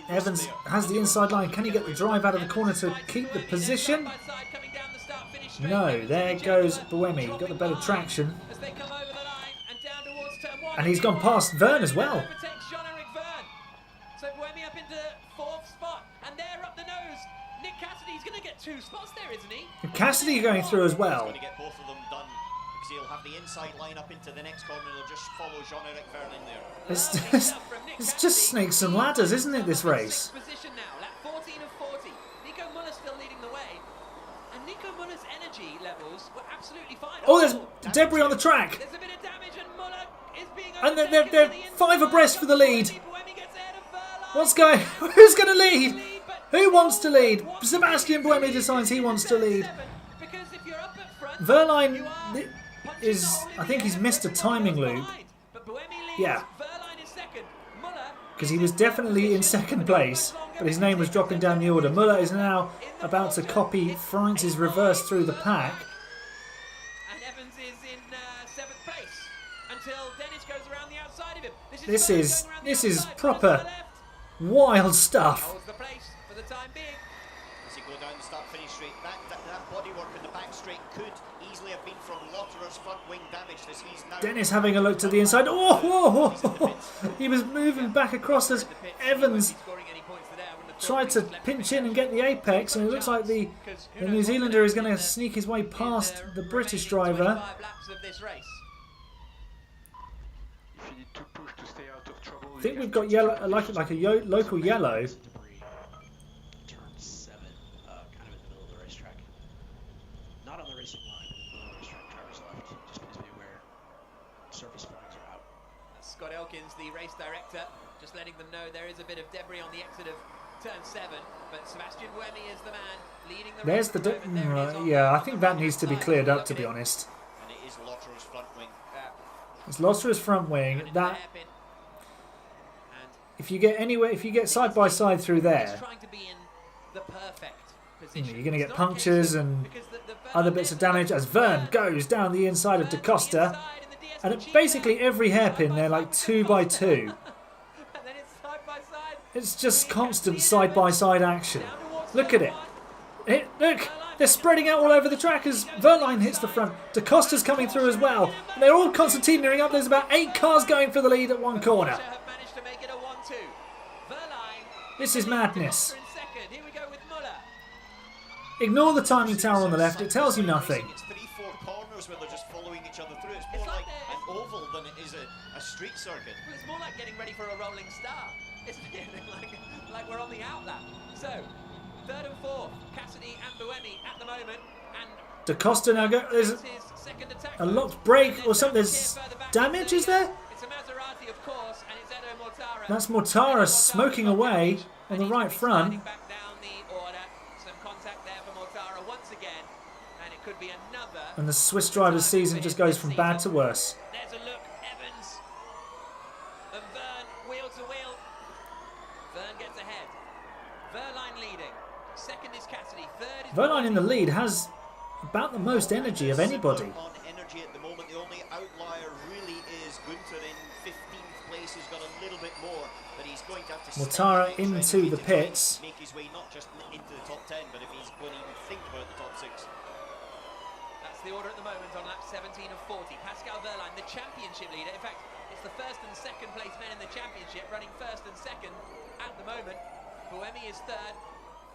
Evans has the inside line. Can he get the drive out of the corner to keep the position? No, there goes Buemi. Got the better traction. And he's gone past Verne as well. So Buemi up into 4th spot, and they're up the nose. Nick Cassidy's going to get 2 spots there, isn't he? And Cassidy going through as well. Going to get both of them done because he'll have the inside line up into the next corner. He'll just follow Jean-Eric Verne in there. It's just snakes and ladders, isn't it, this race? 6th position now, lap 14 of 40. Nico Muller still leading the way, and Nico Muller's energy levels were absolutely fine. Oh, there's debris on the track. There's a bit of damage, and Muller is being And they're overtaken to the 5 inside. abreast for the lead. Buemi gets ahead of Verline. What's going? Who's going to lead? But Who wants to lead? Sebastian Buemi decides he wants to lead. Verline is, I think he's missed a timing loop. Yeah. Because he was definitely in second place, but his name was dropping down the order. Muller is now about to copy Fritz's reverse through the pack. And Evans is in 7th place until Dennis goes around the outside of him. This is proper wild stuff. Holds the place for the time being. As he go down the start-finish straight, that bodywork in the back straight could easily have been from Lotterer's front wing damage. As he's now Dennis having a look to the inside. Oh! He was moving back across as Evans tried to pinch in and get the apex, and it looks like the New Zealander is going to sneak his way past the British driver. If you need to push to stay out of trouble, I think we've got yellow, like a local yellow. Turn 7, kind of in the middle of the racetrack. Not on the racing line, but in the middle of the racetrack, driver's left. Just please be aware. Surface flags are out. That's Scott Elkins, the race director, just letting them know there is a bit of debris on the exit of turn 7, but Sebastian Buemi is the man leading the There's race. the yeah, I think that needs to be cleared up, to be honest. and it is Lotterer's front wing. It's Lotterer's front wing. That if you get side by side through there, trying to be in the perfect you're position. going to get punctures and other bits of damage as Vern goes down the inside of Da Costa. And at basically every hairpin, they're like 2 by 2. It's just constant side-by-side action. Look at it. Look, they're spreading out all over the track as Verline hits the front. Da Costa's coming through as well. And they're all constantly teetering up. There's about 8 cars going for the lead at one corner. This is madness. Ignore the timing tower on the left. It tells you nothing. It's 3-4 corners where they're just following each other through. It's more like an oval than it is a street circuit. Well, it's more like getting ready for a rolling star. It's like we're on the outlap. So, 3rd and 4th, Cassidy and Buemi at the moment. And Da Costa now there's a locked brake or something. There's damage, is there? It's a Maserati, of course, and it's Edo Mortara. That's Mortara smoking away on the right front. Back down the order. Some contact there for Mortara once again, and it could be another. And the Swiss driver's season just goes from bad to worse. There's a look, Evans and Vern wheel to wheel. Vern gets ahead. Verline leading. 2nd is Cassidy. 3rd is Verline in the lead has about the most energy of anybody. On energy at the moment, the only outlier really is Gunter in 15th place, who's got a little bit more, but he's going to have to Mortara step up into the pits. make his way not just into the top 10, but if he's going to even think about the top 6. That's the order at the moment on lap 17 of 40. Pascal Verline, the championship leader. In fact, it's the 1st and 2nd place men in the championship, running 1st and 2nd at the moment. Buemi is 3rd,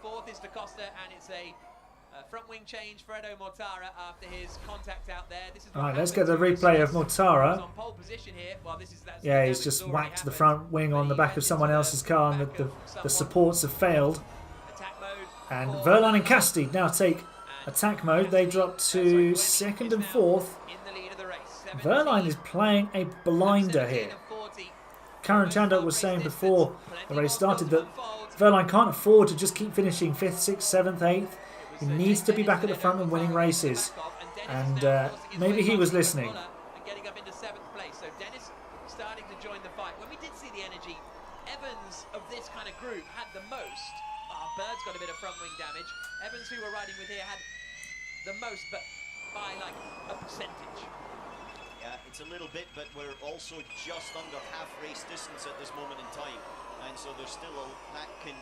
4th is Da Costa, and it's a front wing change for Edo Mortara after his contact out there. This is Alright, let's get the replay of Mortara. on pole position here. Well, that's Yeah, he's just whacked the front wing on the back of someone else's car, and the supports have failed. attack mode. And Verline and Cassidy now take attack mode. They drop to 2nd and 4th. In the lead of the race. Verline is playing a blinder here. Karen Chandler was saying before the race started that Verline can't afford to just keep finishing 5th, 6th, 7th, 8th. He needs to be back at the front and winning races. And maybe he was listening. And getting up into 7th place. So Dennis starting to join the fight. When we did see the energy, Evans of this kind of group had the most. Bird's got a bit of front wing damage. Evans, who we're riding with here, had the most, but by like a percentage. Yeah, it's a little bit, but we're also just under half race distance at this moment in time, and so there's still that can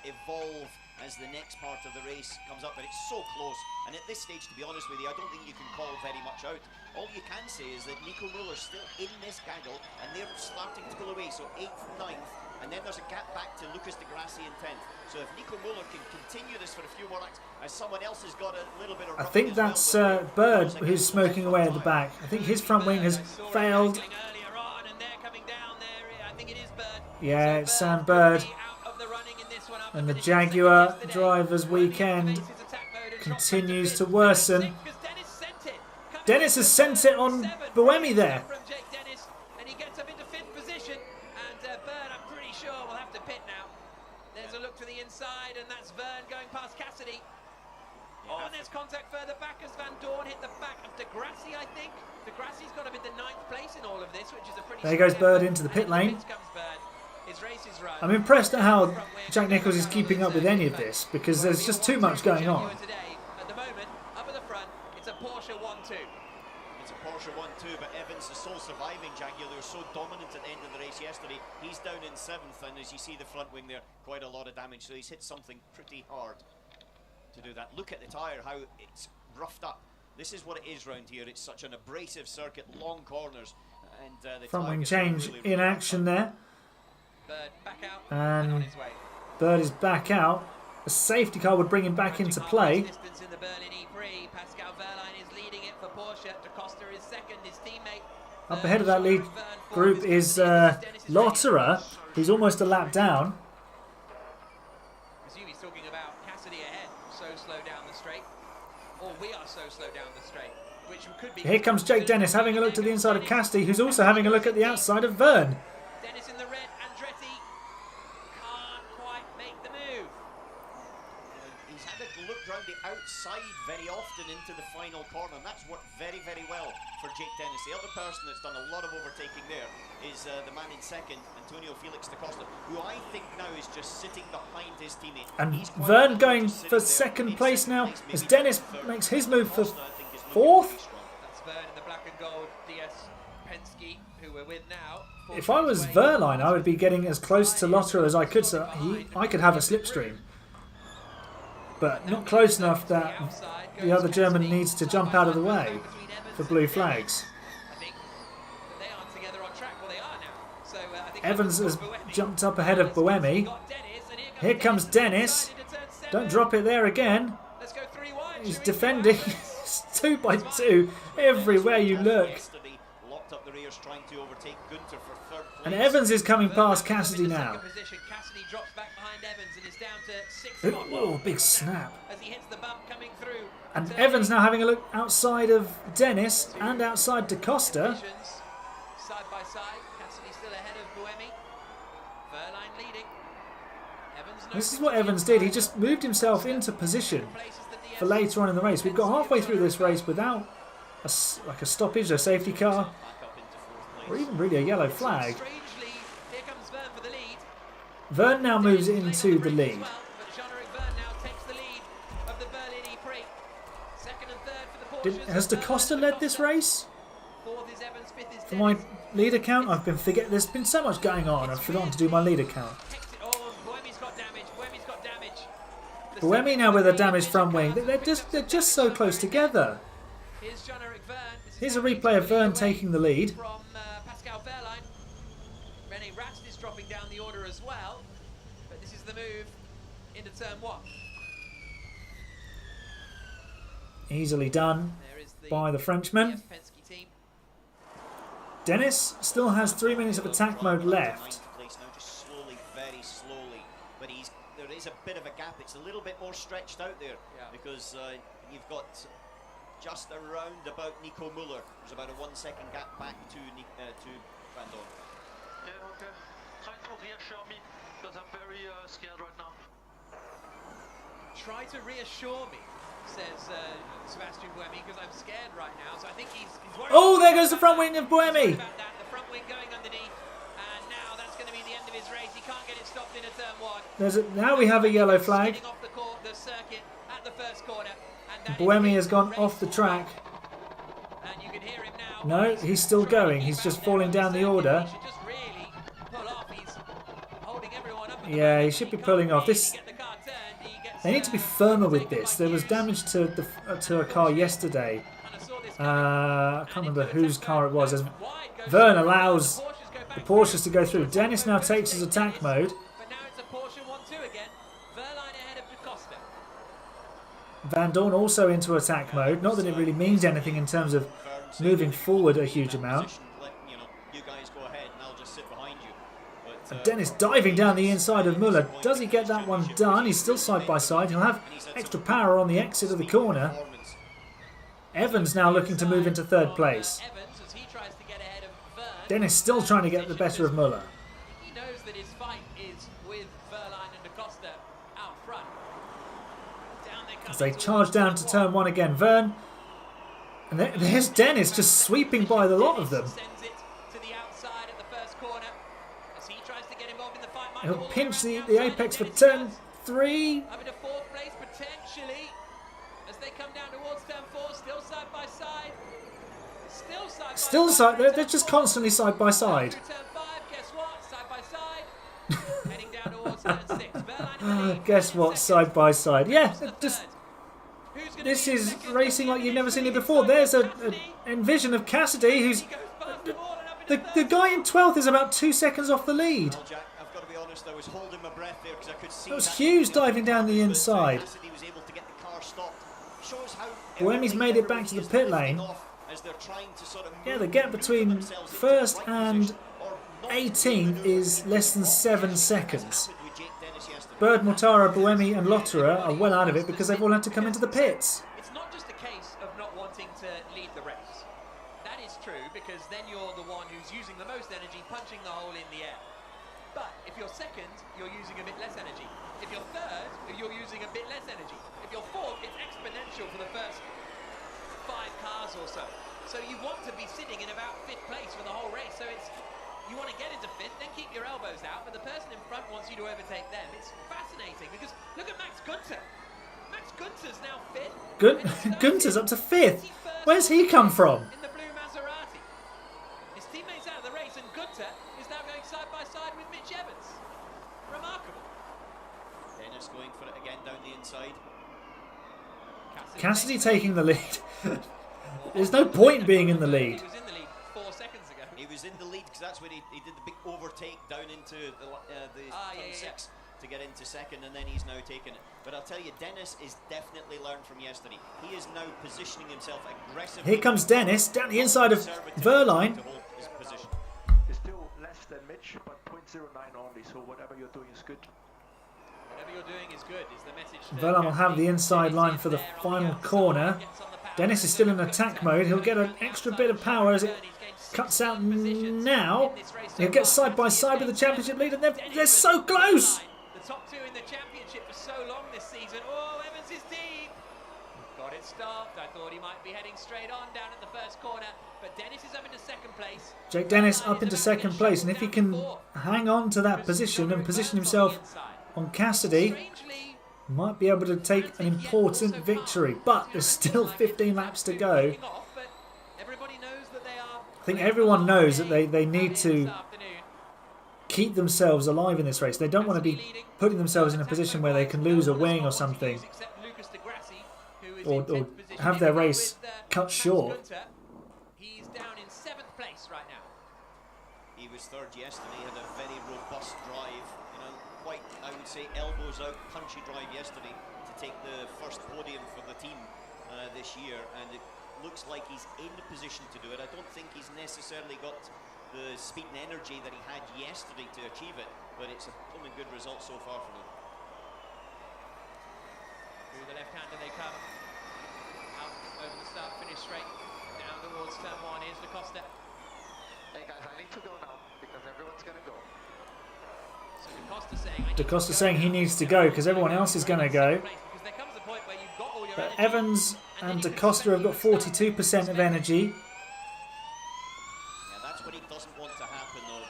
evolve as the next part of the race comes up, but it's so close. And at this stage, to be honest with you, I don't think you can call very much out. All you can say is that Nico Muller's still in this gaggle, and they're starting to pull away. So 8th, 9th, and then there's a gap back to Lucas de Grassi in 10th. So if Nico Muller can continue this for a few more laps, as someone else has got a little bit of... I think that's Bird who's smoking away at the back. I think his front wing has failed. Yeah, it's Sam Bird. And the Jaguar drivers' weekend continues to worsen. Dennis has sent it on Buemi there. And he gets up into 5th position, and Bird, I'm pretty sure, will have to pit now. There's a look to the inside and that's Verne going past Cassidy. Oh, and there's contact further back as Van Dorn hit the back of De Grassi, I think. De Grassi's got him in the 9th place in all of this, which is a pretty... There goes Bird into the pit lane. I'm impressed at how Jack Nicholls is keeping up with any of this, because there's just too much going on. At the moment, up at the front, it's a Porsche 1-2. It's a Porsche 1-2, but Evans is still surviving. Jack Nicholls was so dominant at the end of the race yesterday. He's down in 7th, and as you see the front wing there, quite a lot of damage. So he's hit something pretty hard to do that. Look at the tyre, how it's roughed up. This is what it is round here. It's such an abrasive circuit, long corners, and the front wing change in action there. Bird back out and on his way. Bird is back out. A safety car would bring him back into play. Distance in the Berlin E-Prix. Pascal Wehrlein is leading it for Porsche. De Costa is second. His teammate. Up ahead of that lead group is Lotterer, who's almost a lap down. I presume he's talking about Cassidy ahead. So slow down the straight. Or we are so slow down the straight. Which could be. Here comes Jake Dennis having a look to the inside of Cassidy, who's also having a look at the outside of Verne. Dennis in the red. Andretti can't quite make the move. He's had a look round the outside very often into the final corner, and that's worked very, very well for Jake Dennis. The other person that's done a lot of overtaking there is the man in second, Antonio Felix da Costa, who I think now is just sitting behind his teammate. And Verne going for second place now as Dennis makes his move for 4th. That's Verne in the black and gold DS Penske, who we're with now. If I was Wehrlein, I would be getting as close to Lotterer as I could, so I could have a slipstream. But not close enough that the other German needs to jump out of the way for blue flags. Evans has jumped up ahead of Buemi. Here comes Dennis. Don't drop it there again. He's defending. It's 2 by 2 everywhere you look. And Evans is coming past Cassidy now. Oh, big snap. And Evans now having a look outside of Dennis and outside Da Costa. Side by side, Cassidy still ahead of Buemi. Wehrlein leading. This is what Evans did. He just moved himself into position for later on in the race. We've got halfway through this race without a stoppage, a safety car, or even really a yellow flag. Verne now moves into the lead. Has Da Costa led this race? For my leader count, I've been forgetting. There's been so much going on. I've forgotten to do my leader count. Buemi now with a damaged front wing. They're just so close together. Here's a replay of Verne taking the lead. From Pascal Wehrlein. René Rast is dropping down the order as well. But this is the move into turn 1. Easily done by the Frenchman. Dennis still has 3 minutes of attack mode left. Just slowly, very slowly, but there is a bit of a gap. It's a little bit more stretched out there because you've got just around about Nico Müller. There's about a 1 second gap back to Van Dorn. Yeah, okay. Try to reassure me because I'm very scared right now. Try to reassure me, says Sebastian Buemi, because I'm scared right now. So I think he's worried. Oh, there goes the front wing of Buemi. The front wing going underneath, and now that's going to be the end of his race. He can't get it stopped into turn 1. Now we have a yellow flag. Off the circuit at the first corner, and Buemi has gone off the track. And you can hear him now. No, he's still going. He's just falling down the order. He should just really pull off. He's holding everyone up. Yeah, he should be pulling off. They need to be firmer with this. There was damage to a car yesterday. I can't remember whose car it was. As Verne allows the Porsches to go through. Dennis now takes his attack mode. But now it's a Porsche 1-2 again. Wehrlein ahead of Da Costa. Van Dorn also into attack mode. Not that it really means anything in terms of moving forward a huge amount. You guys go ahead and I'll just sit behind you. And Dennis diving down the inside of Müller. Does he get that one done? He's still side by side. He'll have extra power on the exit of the corner. Evans now looking to move into 3rd place. Dennis still trying to get the better of Müller. He knows that his fight is with Wehrlein and Da Costa out front. as they charge down to turn 1 again. Vern. And there's Dennis just sweeping by the lot of them. Sends it to the outside at the first corner as he tries to get involved in the fight. He'll pinch the apex for turn 3. Up into 4th place potentially as they come down towards turn 4. Still side by side. Still side. They're just constantly side by side. Turn 5. Guess what? Side by side. Heading down towards turn 6. Berlin in the lead. Guess what? Side by side. Yeah, just. Who's gonna This be in is second? racing like you've never seen it before. There's a envision of Cassidy, who's He goes past them all and up into the guy in 12th is about 2 seconds off the lead. Well, Jack, I've got to be honest, I was holding my breath there because I could see That was that Hughes coming diving down the but inside. Cassidy was able to get the car stopped. Shows how Buemi's made it back to the pit lane. as they're trying to sort of Yeah, move the gap between themselves into first right and position or not 18 is less than 7 seconds. happened with Jake Dennis yesterday. Bird, Mortara, Buemi and Lotterer are well out of it because they've all had to come into the pits. It's not just a case of not wanting to lead the race. That is true because then you're the one who's using the most energy, punching the hole in the air. But if you're second, you're using a bit less energy. If you're third, you're using a bit less energy. If you're fourth, it's exponential for the first 5 cars or so. So you want to be sitting in about 5th place for the whole race. So it's you want to get into 5th, then keep your elbows out, but the person in front wants you to overtake them. It's fascinating because look at Max Günther. Max Günther's now 5th. Gunter's up to 5th. Where's he come from? In the blue Maserati. His teammates out of the race, and Günther is now going side by side with Mitch Evans. Remarkable. Dennis going for it again down the inside. Cassidy taking the lead. There's no point being in the lead. He was in the lead 4 seconds ago. He was in the lead because that's when he did the big overtake down into the turn 6 to get into second, and then he's now taken it. But I'll tell you, Dennis is definitely learned from yesterday. He is now positioning himself aggressively. Here comes Dennis down the inside of Verline. To hold his position. It's still less than Mitch, but 0.09 only, so whatever you're doing is good. Whatever you're doing is good, is the message. Verline will have the inside line for the final corner. Dennis is still in attack mode. He'll get an extra bit of power as it cuts out now. He'll get side by side with the championship leader. They're so close. The top 2 in the championship for so long this season. Oh, Evans is deep. Got it stopped. I thought he might be heading straight on down at the first corner, but Dennis is up into 2nd place. Jake Dennis up into 2nd place, and if he can hang on to that position and position himself on Cassidy, Strangely, might be able to take an important victory. But there's still 15 laps to go. off, but everybody knows that they are. I think everyone knows that they need to This afternoon. keep themselves alive in this race. They don't want to be putting themselves in a position where they can lose a wing or something, or have their race cut short. He's down in 7th place right now. He was 3rd yesterday, had a very robust drive, you know, quite, I would say, elbows out, punchy drive yesterday to take the first podium for the team this year, and it looks like he's in the position to do it. I don't think he's necessarily got the speed and energy that he had yesterday to achieve it, but it's a blooming good result so far for him. Through the left-hander they come. Out over the start-finish straight. Down towards turn 1. Here's Da Costa. Hey guys, I need to go now because everyone's gonna go. So Da Costa saying, Da Costa saying he needs to go because everyone else is going to go. Because there comes a point where you've got all your But energy, Evans and Da Costa have got 42% of energy. Yeah, that's what he doesn't want to happen though.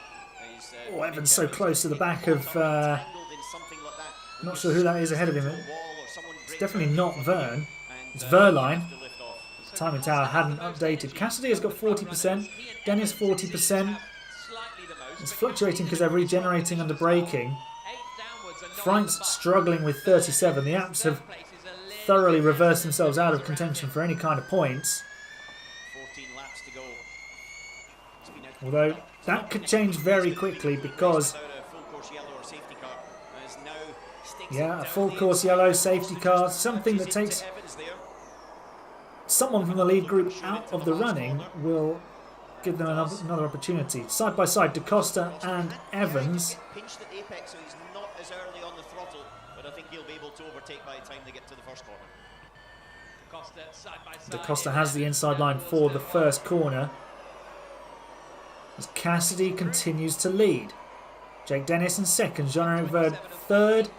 Is, Oh, Evans so close to the back of... tangled in something like that. not sure who that is ahead of him. Wall or someone It's breaks definitely not Vern. and, It's you Verline. have to lift off. Timing tower hadn't updated. Cassidy has got 40%. Dennis 40%. slightly the most. It's fluctuating because they're regenerating under braking. 8 downwards and 9 Frank's at the struggling with 37. The Apps have place is a little thoroughly bit reversed themselves out of contention for any kind of points. 14 laps to go. It's been a- Although that could change very quickly because, without a full course yellow or safety car, as now sticks it yeah, down a full the course inside. yellow safety car, something that Into takes Evans there. someone from the lead group out of the running, will give them another opportunity. Side by side, Da Costa and Evans. Pinched at apex, so he's not as early on the throttle, but I think he'll be able to overtake by the time they get to the first corner. Da Costa side by side. Da Costa has the inside line for the first corner, as Cassidy continues to lead. Jake Dennis in second, Jean-Eric Verd third, In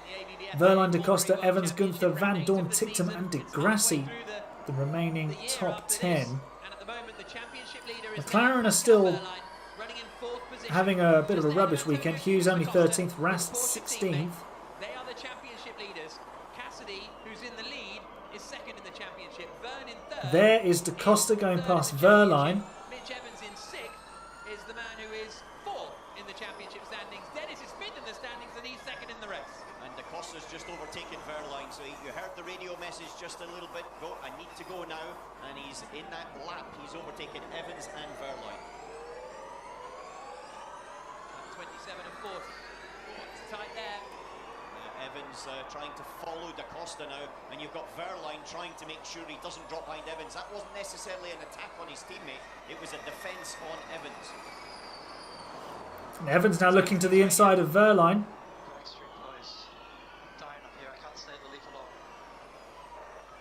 the ABB Verline, Da Costa, Evans, Gunther, Van Dorn, Tictum and De Grassi, the remaining top 10. McLaren are still having a bit of a rubbish weekend. Hughes only 13th, Rast 16th. They are the championship leaders. Cassidy, who's in the lead, is second in the championship. Vern in third. There is Da Costa going past Verline. Mitch Evans in sixth is the man who is fourth in the championship standings. Dennis is fifth in the standings and he's second in the race. And Da Costa's just overtaken Verline, so you heard the radio message just a little bit. Go, I need to go now, and he's in that lap. He's overtaken Evans and Verline. 27 and 40. It's tight there. Evans trying to follow Da Costa now, and you've got Verline trying to make sure he doesn't drop behind Evans. That wasn't necessarily an attack on his teammate, it was a defence on Evans. And Evans now looking to the inside of Verline.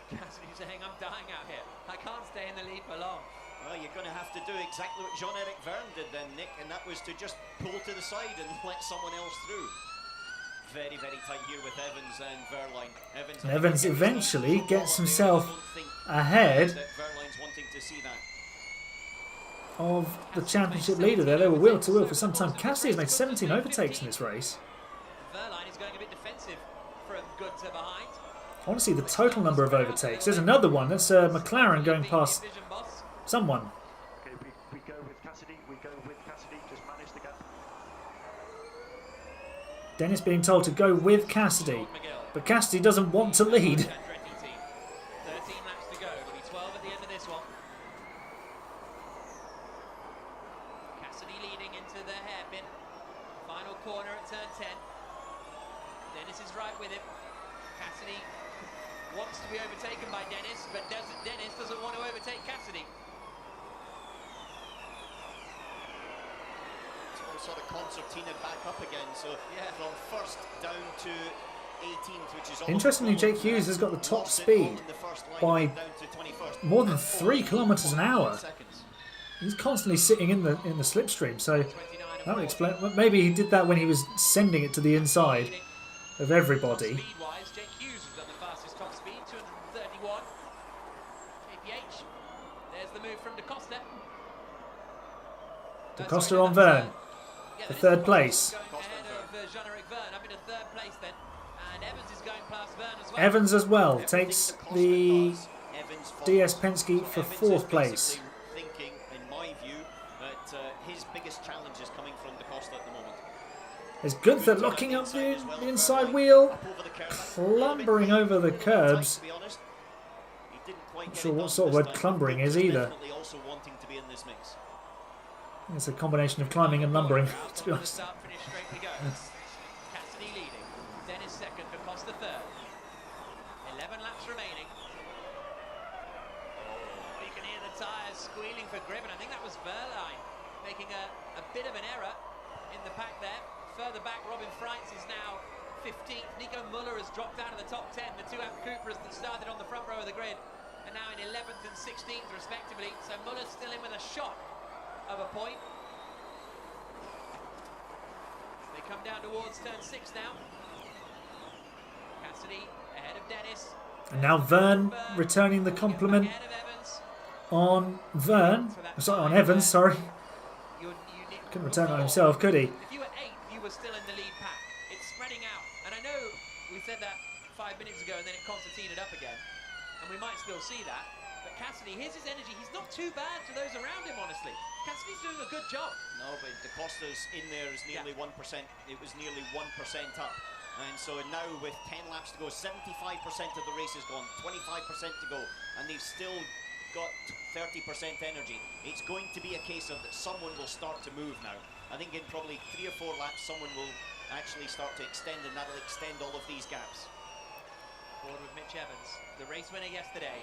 Cassidy's saying, I'm dying out here. I can't stay in the lead for long. Well, you're going to have to do exactly what Jean-Eric Verne did then, Nick, and that was to just pull to the side and let someone else through. Very, very tight here with Evans and Verline. Evans eventually gets himself ahead of the championship leader there. They were wheel to wheel for some time. Cassidy has made 17 overtakes in this race. Verline is going a bit defensive from Gunther behind. I want to see the total number of overtakes. There's another one. That's McLaren going past someone. Okay, we go with Cassidy. We go with Cassidy. Just manage the gap. Dennis being told to go with Cassidy, but Cassidy doesn't want to lead. 13 laps to go. There'll be 12 at the end of this one. Cassidy leading into the hairpin. Final corner at turn 10. Dennis is right with him. Cassidy wants to be overtaken by Dennis, but Dennis doesn't want to overtake Cassidy. Sort of concertina back up again, so from first down to 18th, which is interestingly, Jake Hughes has got the top speed by more than 3 kilometers an hour. He's constantly sitting in the slipstream, so that would explain. Maybe he did that when he was sending it to the inside of everybody. Speed-wise, Jake Hughes has done the fastest top speed, 231. KPH. There's the move from Da Costa. Da Costa on Verne for third place. Going ahead of Jean-Eric Verne, up into third place then. And Evans is going past Verne as well. Evans as well takes the DS Penske for fourth place. Thinking, in my view, that his biggest challenge is coming from Da Costa at the moment. There's Gunther locking up the inside wheel, clumbering over the curbs. Not sure what sort of word clumbering is either. It's a combination of climbing and lumbering, to be honest. Cassidy leading, Dennis second, Da Costa third. 11 laps remaining. You can hear the tyres squealing for grip, and I think that was Verline making a bit of an error in the pack there. Further back, Robin Freitz is now 15th. Nico Muller has dropped out of the top 10. The two Amp Coopers that started on the front row of the grid are now in 11th and 16th respectively. So Muller's still in with a shot of a point. They come down towards turn 6 now. Cassidy ahead of Dennis. And now Verne returning the compliment on on Evans, sorry. Couldn't return on himself, could he? If you were 8th, you were still in the lead pack. It's spreading out. And I know we said that 5 minutes ago and then it concertinaed up again. And we might still see that. But Cassidy, here's his energy. He's not too bad to those around him, honestly. Cassidy's doing a good job. No, but Da Costa's in there is nearly 1%. It was nearly 1% up. And so now with 10 laps to go, 75% of the race is gone, 25% to go. And they've still got 30% energy. It's going to be a case of that someone will start to move now. I think in probably 3 or 4 laps, someone will actually start to extend, and that'll extend all of these gaps. Forward with Mitch Evans, the race winner yesterday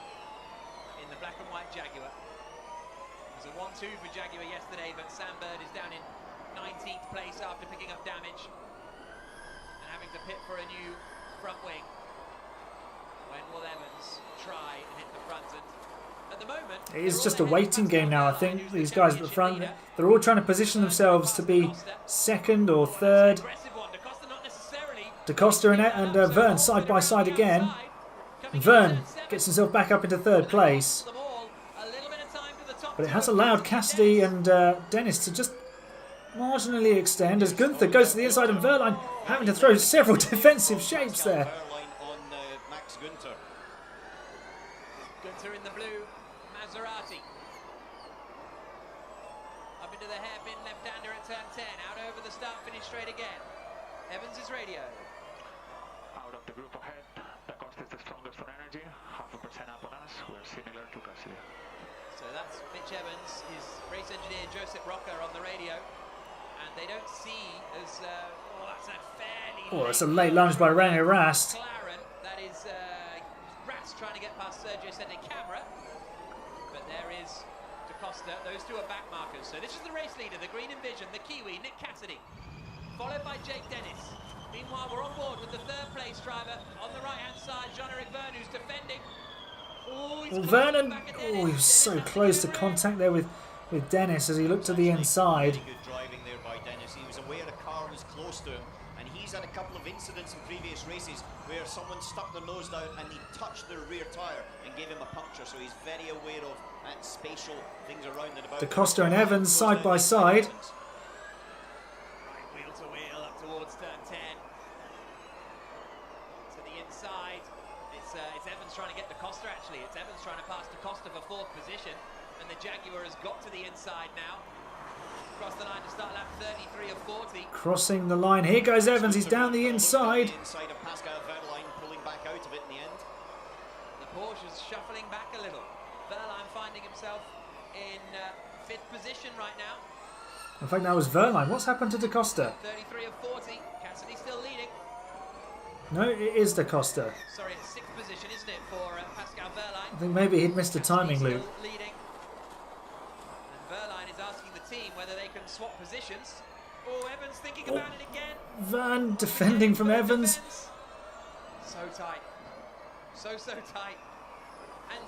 in the black and white Jaguar. It was a 1-2 for Jaguar yesterday, but Sam Bird is down in 19th place after picking up damage and having to pit for a new front wing. When will Evans try and hit the front? And at the moment, It is just a waiting game now, I think. These guys at the front, they're all trying to position themselves to be second or third. aggressive one. Da Costa not necessarily. Da Costa and Verne side by side again. Verne gets himself back up into third place. But it has allowed Cassidy and Dennis to just marginally extend as Gunther goes to the inside and Verline having to throw several defensive shapes there. On Max Gunther. Gunther in the blue, Maserati. Up into the hairpin left-hander at turn 10, out over the start-finish straight again. Evans' radio. Out of the group ahead, Da Costa is the strongest on energy, 0.5% up on us. We're similar to Cassidy. So that's Mitch Evans, his race engineer Joseph Rocker on the radio. And they don't see as, that's a fairly It's a late lunge by René Rast. McLaren. That is Rast trying to get past Sergio Sette Camera. But there is Da Costa. Those two are back markers. So this is the race leader, the Green Envision, the Kiwi, Nick Cassidy. Followed by Jake Dennis. Meanwhile, we're on board with the third place driver on the right-hand side, Jean-Eric Verne, who's defending. Vernon, he was so close to contact there with Dennis as he looked to the inside. Really good driving there by Dennis. He was aware a car was close to him, and he's had a couple of incidents in previous races where someone stuck their nose down and he touched their rear tyre and gave him a puncture, so he's very aware of spatial things around and about. Da Costa and Evans side by side. Right wheel to wheel up towards turn 10. To the inside. It's Evans trying to get Da Costa actually. It's Evans trying to pass Da Costa for fourth position. And the Jaguar has got to the inside now. Across the line to start lap 33 of 40. Crossing the line. Here goes Evans. He's down the inside. Inside of Pascal Wehrlein, pulling back out of it in the end. The Porsche is shuffling back a little. Wehrlein finding himself in fifth position right now. In fact, that was Verline. What's happened to Da Costa? 33 of 40. Cassidy still leading. No, it is Da Costa. Sorry, it's sixth position, isn't it, for Pascal Wehrlein? I think maybe he'd missed a timing loop. Still leading. And Wehrlein is asking the team whether they can swap positions. Oh, Evans thinking about it again. Verne defending from Evans. So tight. So tight. And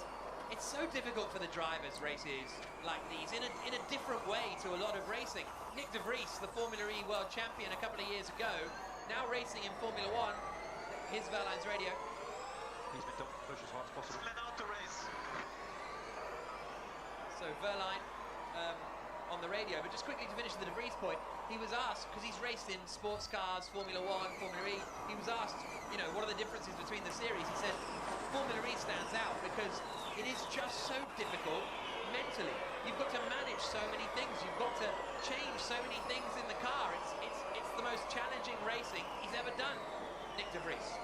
it's so difficult for the drivers races like these in a different way to a lot of racing. Nick de Vries, the Formula E world champion a couple of years ago, now racing in Formula One. Here's Verline's radio. He's been done push as hard as possible. Let out the race. So Verline on the radio, but just quickly to finish the De Vries point, he was asked, because he's raced in sports cars, Formula One, Formula E, he was asked, what are the differences between the series? He said, Formula E stands out because it is just so difficult mentally. You've got to manage so many things, you've got to change so many things in the car. It's the most challenging racing he's ever done, Nick De Vries.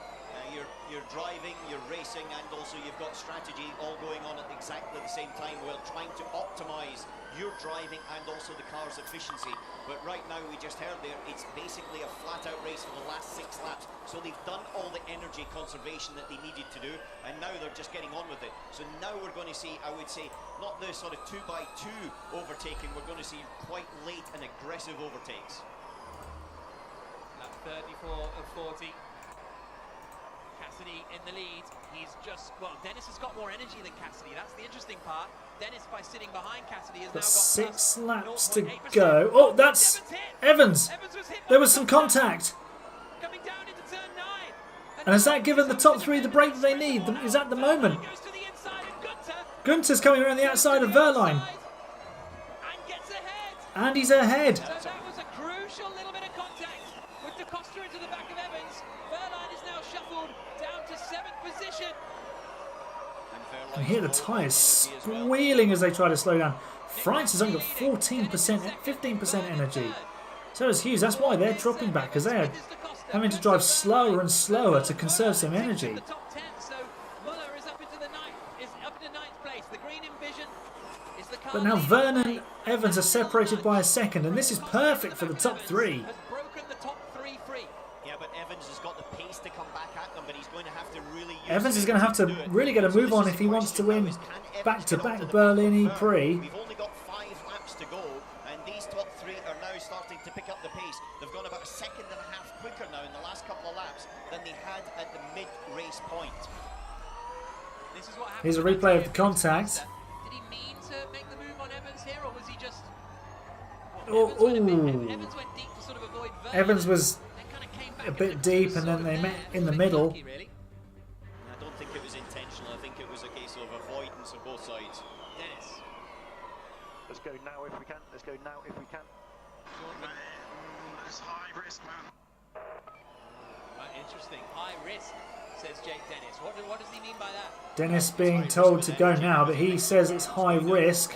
You're driving, you're racing, and also you've got strategy all going on at exactly the same time while trying to optimise your driving and also the car's efficiency. But right now, we just heard there, it's basically a flat-out race for the last 6 laps. So they've done all the energy conservation that they needed to do, and now they're just getting on with it. So now we're going to see, I would say, not the sort of 2x2 overtaking, we're going to see quite late and aggressive overtakes. Lap 34 of 40. Cassidy in the lead. He's just, Dennis has got more energy than Cassidy. That's the interesting part. Dennis, by sitting behind Cassidy, has now got 6 laps to 0.8%. go. Oh, that's Evans. Evans was hit There by was some contact. coming down into turn 9. And has that given the top 3 the break that they need? Is at the moment. Goes to the inside of Gunther. Gunter's coming around the outside of Verline. And gets ahead. And he's ahead. So that was a crucial little bit of contact with Da Costa into the back of Evans. Verline is now shuffled down to 7th position. You can hear the tyres squealing as they try to slow down. France has only got 15% energy. So does Hughes. That's why they're dropping back, because they're having to drive slower and slower to conserve some energy. The top 10, so Muller is up into the ninth place. The Green Envision is the car. But now Vernon and Evans are separated by a second, and this is perfect for the top 3. Has broken the top 3 free. Yeah, but Evans has got the pace to come back at them, but he's going to have to really use Evans is going to have to really get a move on if he wants to win back-to-back Berlin E-Prix. We've only got 5 laps to go, and these top 3 are now starting to pick up the pace. They've gone about 1.5 seconds quicker now in the last couple of laps than they had at the mid-race point. This is what happened. Here's a replay of the contact. Did he mean to make the move on Evans here, or was he just... Oh, Evans went deep to sort of avoid Vernon. Evans was Then kind of came a bit deep, and then they met in the middle. I don't think it was intentional. I think it was a case of avoidance on both sides. Dennis. Let's go now if we can. Let's go now if we can. It's high risk, man. Right, interesting. High risk, says Jake Dennis. What does he mean by that? Dennis being told to go now, but he says it's high risk.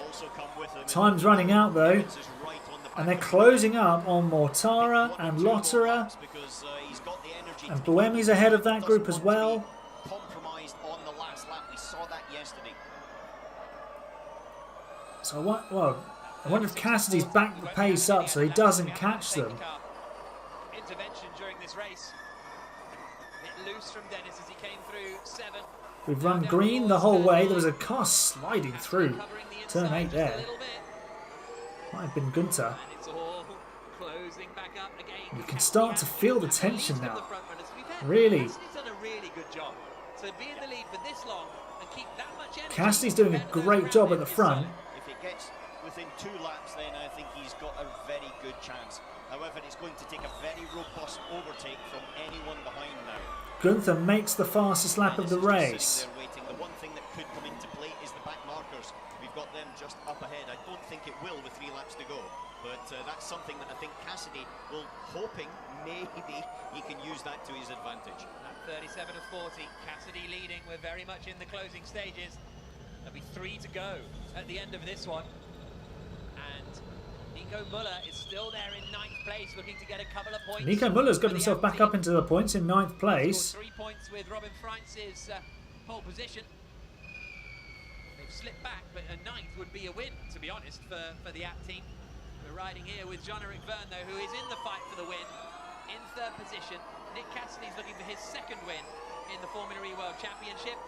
Time's running out though, and they're closing up on Mortara and Lotterer, and Buemi's ahead of that group as well. Compromised on the last lap. We saw that yesterday. So I wonder if Cassidy's backed the pace up so he doesn't catch them. Intervention during this race. Bit loose from Dennis as he came through 7. We've run green the whole way. There was a car sliding through turn 8 there. Might have been Gunther. You can start to feel the tension now. Really. Cassidy's doing a great job at the front. If it gets within 2 laps, then I think he's got a very good chance. However, it's going to take a very robust overtake from anyone behind now. Gunther makes the fastest lap of the race. The one thing that could come into play is the back markers. We've got them just up ahead. I don't think it will with 3 laps to go, but that's something that I think Cassidy will, hoping maybe he can use that to his advantage. At 37 of 40, Cassidy leading. We're very much in the closing stages. There'll be 3 to go at the end of this one. And Nico Müller is still there in 9th place, looking to get a couple of points. Nico Müller's got himself back up into the points in 9th place. 3 points with Robin Freinz's pole position. They've slipped back, but a 9th would be a win, to be honest, for the app team. We're riding here with Jean-Eric Verne, though, who is in the fight for the win, in 3rd position. Nick Cassidy's looking for his 2nd win in the Formula E World Championship.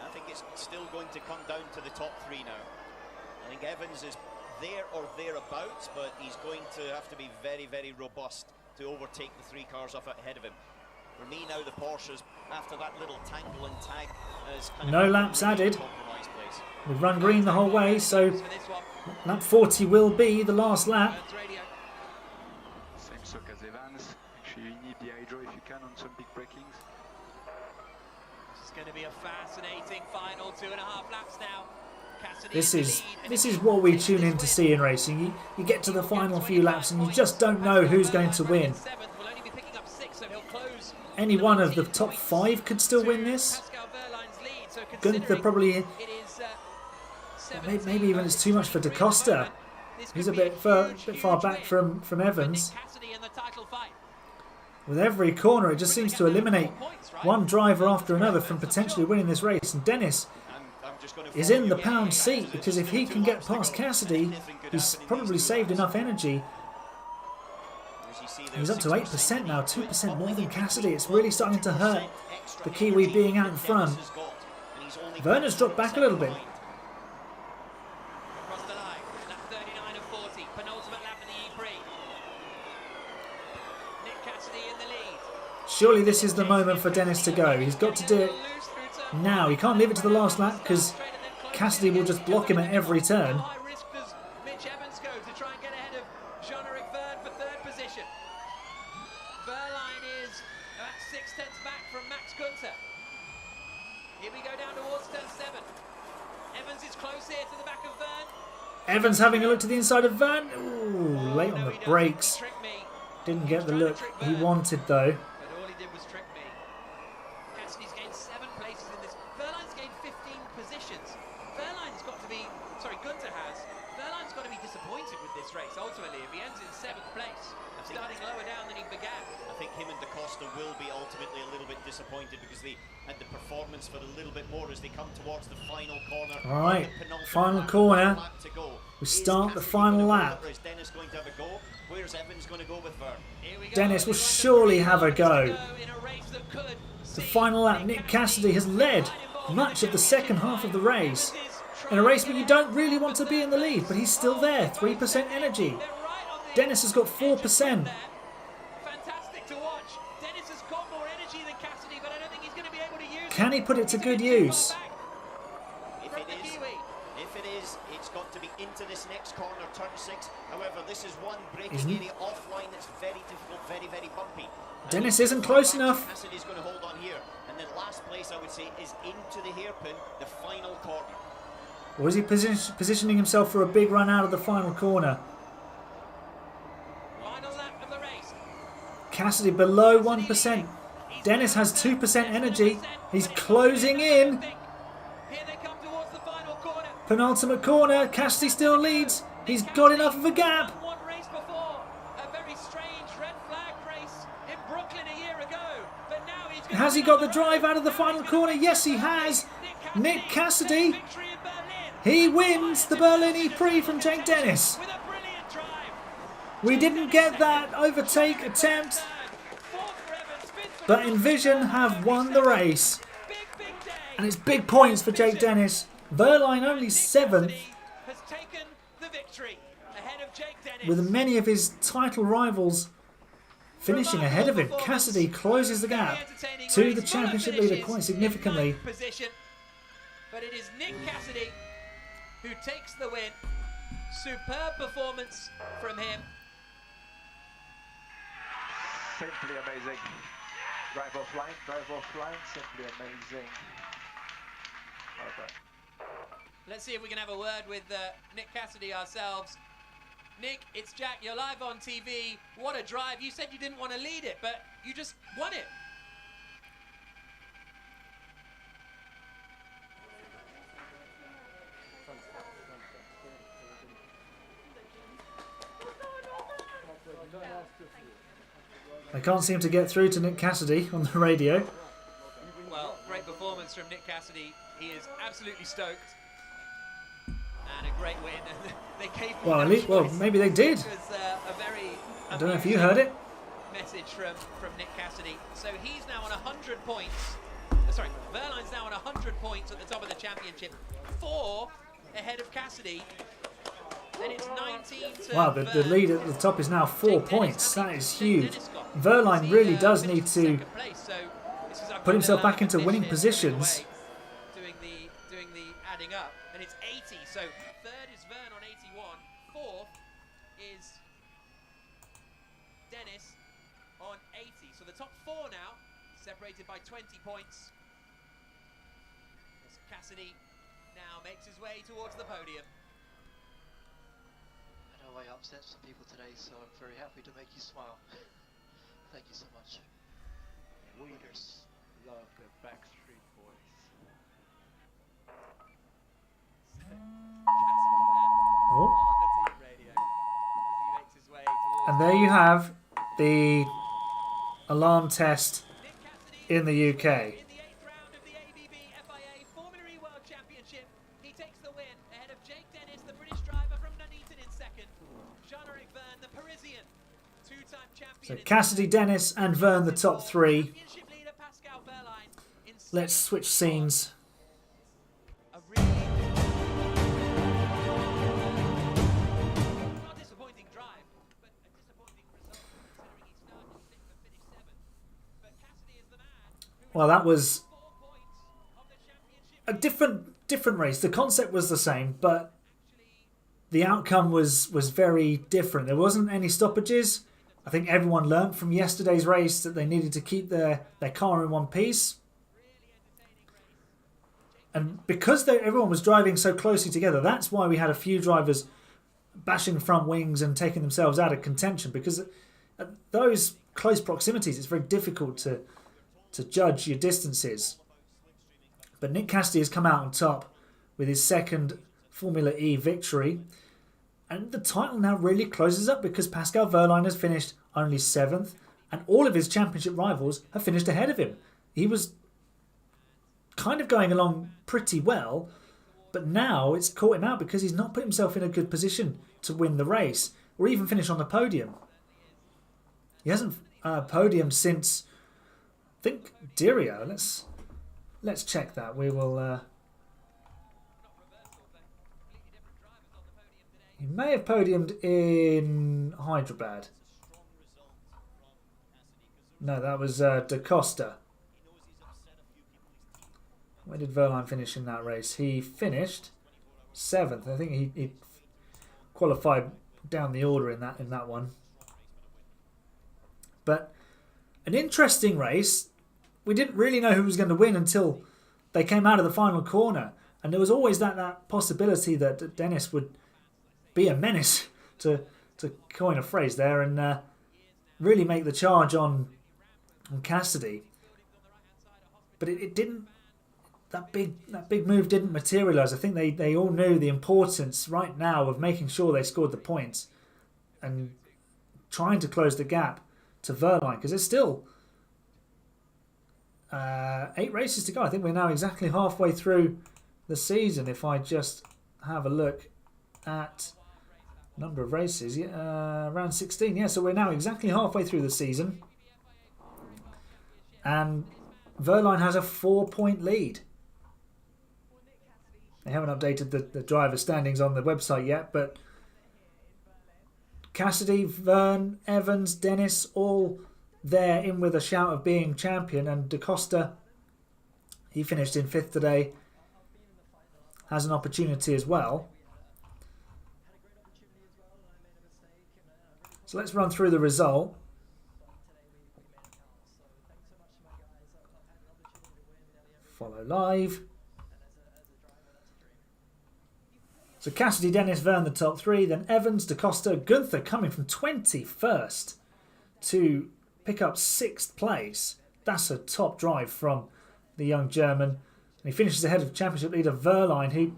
I think it's still going to come down to the top 3 now. I think Evans is there or thereabouts, but he's going to have to be very, very robust to overtake the 3 cars off ahead of him. For me now, the Porsches, after that little tangle and tag, has kind No of laps added. compromised place. We've run green the whole way, so lap 40 will be the last lap. Same sock as Evans. Make sure you need the hydro if you can on some big breakings. This is going to be a fascinating final 2.5 laps now. Cassidy This is what we tune in to see in racing. You get to the final few laps and you just don't know who's going to win. Any one of the top 5 could still win this. Gunther probably, maybe even it's too much for Da Costa. He's a bit far back from Evans. With every corner, it just seems to eliminate one driver after another from potentially winning this race. And Dennis is in the pound seat, because if he can get past Cassidy, he's probably saved enough energy. He's up to 8% now, 2% more than Cassidy. It's really starting to hurt the Kiwi being out in front. Werner's dropped back a little bit. Across the line, lap 39 of 40, penultimate lap of the E-Prix. Nick Cassidy in the lead. Surely this is the moment for Dennis to go. He's got to do it now. He can't leave it to the last lap because Cassidy will just block him at every turn. High risk does Mitch Evans go to try and get ahead of Jean-Eric Verne for 3rd position. Verline is about 6/10 back from Max Gunther. Here we go down towards turn 7. Evans is close here to the back of Verne. Evans having a look to the inside of Verne. Ooh, late on the brakes. Didn't get the look he wanted though. But all he did was trick me. Cassidy's gained 7 places in this. Verline's gained 15 positions. Verline's got to be, sorry, Gunther has. Verline's got to be disappointed with this race ultimately if he ends in 7th place, starting lower down than he began. I think him and Da Costa will be ultimately a little bit disappointed because they had the performance for a little bit more as they come towards the final corner. All right, final corner. We start the final lap. Is Dennis going to have a go? Where's Evans going to go with Verne? Dennis will surely have a go. The final lap, Nick Cassidy has led much of the second half of the race. In a race where you don't really want to be in the lead, but he's still there, 3% energy. Dennis has got 4%. Fantastic to watch. Dennis has got more energy than Cassidy, but I don't think he's going to be able to use it. Can he put it to good use? If it is, If it is, it's got to be into this next corner, turn 6. However, this is one braking area offline that's very difficult, very, very bumpy. Dennis isn't close enough. Cassidy's going to hold on here. And then last place, I would say, is into the hairpin, the final corner. Or is he positioning himself for a big run out of the final corner? Final lap of the race. Cassidy below 1%. Dennis has 2% energy. He's closing in. Here they come towards the final corner. Penultimate corner. Cassidy still leads. He's got enough of a gap. One race before, a very strange red flag race in Brooklyn a year ago. But now he's going Has he got the drive out of the final corner? Yes, he has. Nick Cassidy. victory in Berlin. He wins the Berlin E-Prix from Jake Dennis. With a brilliant drive. We didn't get that overtake attempt, Fourth for Evans, fifth for but Envision have won the race. big day. And it's big points for Jake Dennis. Verline only 7th, Has taken the victory ahead of Jake Dennis. with many of his title rivals finishing ahead of him. Cassidy closes the gap to the championship leader quite significantly. Position, but it is Nick Cassidy who takes the win. Superb performance from him. Simply amazing. Drive offline, simply amazing. Well done. Let's see if we can have a word with Nick Cassidy ourselves. Nick, it's Jack, you're live on TV. What a drive. You said you didn't want to lead it, but you just won it. They can't seem to get through to Nick Cassidy on the radio. Well, great performance from Nick Cassidy. He is absolutely stoked. And a great win. They gave me Well, no at least, well, choice. maybe they did. It was a very I don't know if you heard it. message from Nick Cassidy. So he's now on 100 points. Sorry, Verline's now on 100 points at the top of the championship. 4 ahead of Cassidy. Then it's 19 to Wow, the lead at the top is now 4 points. That is huge. Verline really does need to put himself back into winning positions. Doing the adding up, and it's 80. So third is Vern on 81. Fourth is Dennis on 80. So the top 4 now separated by 20 points. As Cassidy now makes his way towards the podium. I know I upset some people today, so I'm very happy to make you smile. Thank you so much. We just love the Backstreet Boys. Cassidy there Oh. on the team radio as he makes his way towards. And there you have the alarm test Nick Cassidy in the UK. in the 8th round of the ABB FIA Formula E World Championship. He takes the win ahead of Jake Dennis, the British driver from Nuneaton in second. Jean-Eric Verne, the Parisian, two-time champion. So in Cassidy, Dennis and Verne, the top 3. Championship leader Pascal Wehrlein in Let's second. switch scenes. A really not disappointing drive, but a disappointing result considering he started 6th and finished 7th. But Cassidy is the man who Well, that was 4 points of the championship. a different race. The concept was the same, but the outcome was very different. There wasn't any stoppages. I think everyone learnt from yesterday's race that they needed to keep their car in one piece. And because everyone was driving so closely together, that's why we had a few drivers bashing front wings and taking themselves out of contention, because at those close proximities, it's very difficult to judge your distances. But Nick Cassidy has come out on top with his second Formula E victory. And the title now really closes up because Pascal Wehrlein has finished only 7th and all of his championship rivals have finished ahead of him. He was kind of going along pretty well, but now it's caught him out because he's not put himself in a good position to win the race or even finish on the podium. He hasn't podiumed since, I think, Dirio. Let's check that. We will... He may have podiumed in Hyderabad. No, that was Da Costa. Where did Wehrlein finish in that race? He finished 7th. I think he qualified down the order in that one. But an interesting race. We didn't really know who was going to win until they came out of the final corner. And there was always that possibility that Dennis would be a menace, to coin a phrase there, and really make the charge on Cassidy. But it didn't. That big move didn't materialise. I think they all knew the importance right now of making sure they scored the points and trying to close the gap to Verline, because there's still 8 races to go. I think we're now exactly halfway through the season. If I just have a look at number of races, round 16. Yeah, so we're now exactly halfway through the season, and Verline has a 4-point lead. They haven't updated the driver standings on the website yet, but Cassidy, Vern, Evans, Dennis, all there in with a shout of being champion, and Da Costa, he finished in 5th today, has an opportunity as well. So let's run through the result. Follow live. So Cassidy, Dennis, Vern, the top 3. Then Evans, Da Costa, Gunther coming from 21st to pick up 6th place. That's a top drive from the young German. And he finishes ahead of championship leader Verline, who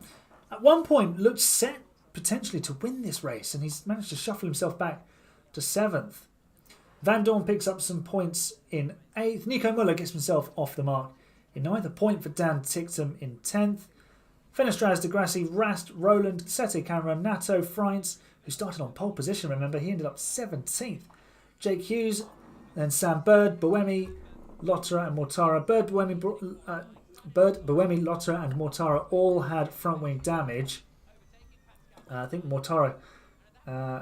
at one point looked set potentially to win this race, and he's managed to shuffle himself back to 7th. Van Dorn picks up some points in 8th. Nico Muller gets himself off the mark in 9th. A point for Dan Ticktum in 10th. Fenestraz, Degrassi, Rast, Roland, Sete Cameron, Nato, Freintz, who started on pole position, remember, he ended up 17th. Jake Hughes, then Sam Bird, Boemi, Lotterer and Mortara. Bird, Boemi, Lotterer and Mortara all had front wing damage. I think Mortara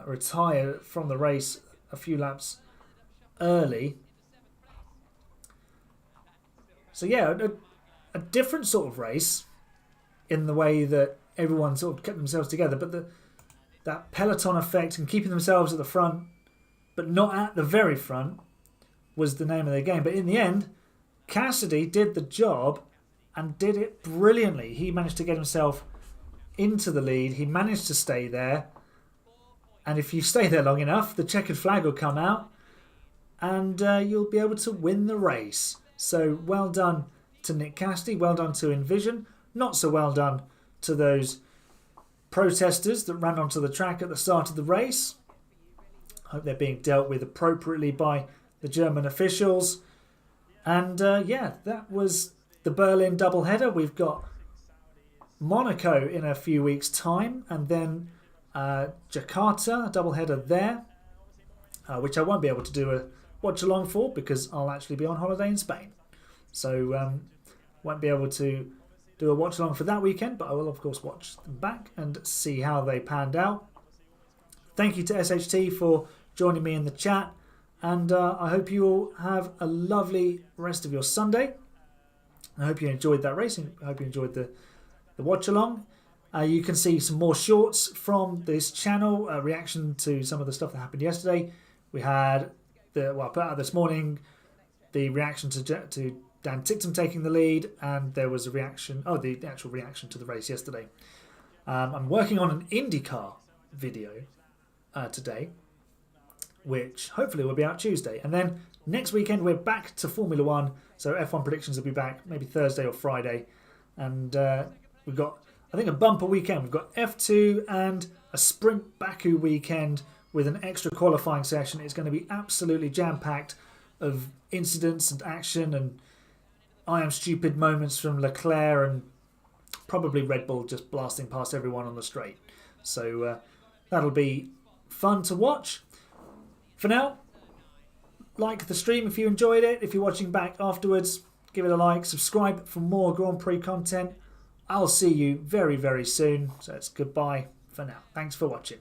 retired from the race a few laps early. So yeah, a different sort of race in the way that everyone sort of kept themselves together, but that peloton effect and keeping themselves at the front but not at the very front was the name of the game. But in the end, Cassidy did the job and did it brilliantly. He managed to get himself into the lead. He managed to stay there, and if you stay there long enough, the checkered flag will come out and you'll be able to win the race. So well done to Nick Cassidy, well done to Envision. Not so well done to those protesters that ran onto the track at the start of the race. I hope they're being dealt with appropriately by the German officials. And yeah, that was the Berlin doubleheader. We've got Monaco in a few weeks' time, and then Jakarta, a doubleheader there, which I won't be able to do a watch along for because I'll actually be on holiday in Spain. So won't be able to do a watch along for that weekend, but I will of course watch them back and see how they panned out. Thank you to SHT for joining me in the chat, and I hope you all have a lovely rest of your Sunday. I hope you enjoyed that racing. I hope you enjoyed the watch along. You can see some more shorts from this channel, reaction to some of the stuff that happened yesterday. We had I put out this morning the reaction to Dan Ticktum taking the lead, and there was a reaction, the actual reaction to the race yesterday. I'm working on an IndyCar video today, which hopefully will be out Tuesday. And then next weekend we're back to Formula One, so F1 predictions will be back maybe Thursday or Friday. And we've got, I think, a bumper weekend. We've got F2 and a Sprint Baku weekend with an extra qualifying session. It's going to be absolutely jam-packed of incidents and action and I am stupid moments from Leclerc and probably Red Bull just blasting past everyone on the straight. So that'll be fun to watch. For now, like the stream if you enjoyed it. If you're watching back afterwards, give it a like. Subscribe for more Grand Prix content. I'll see you very, very soon. So it's goodbye for now. Thanks for watching.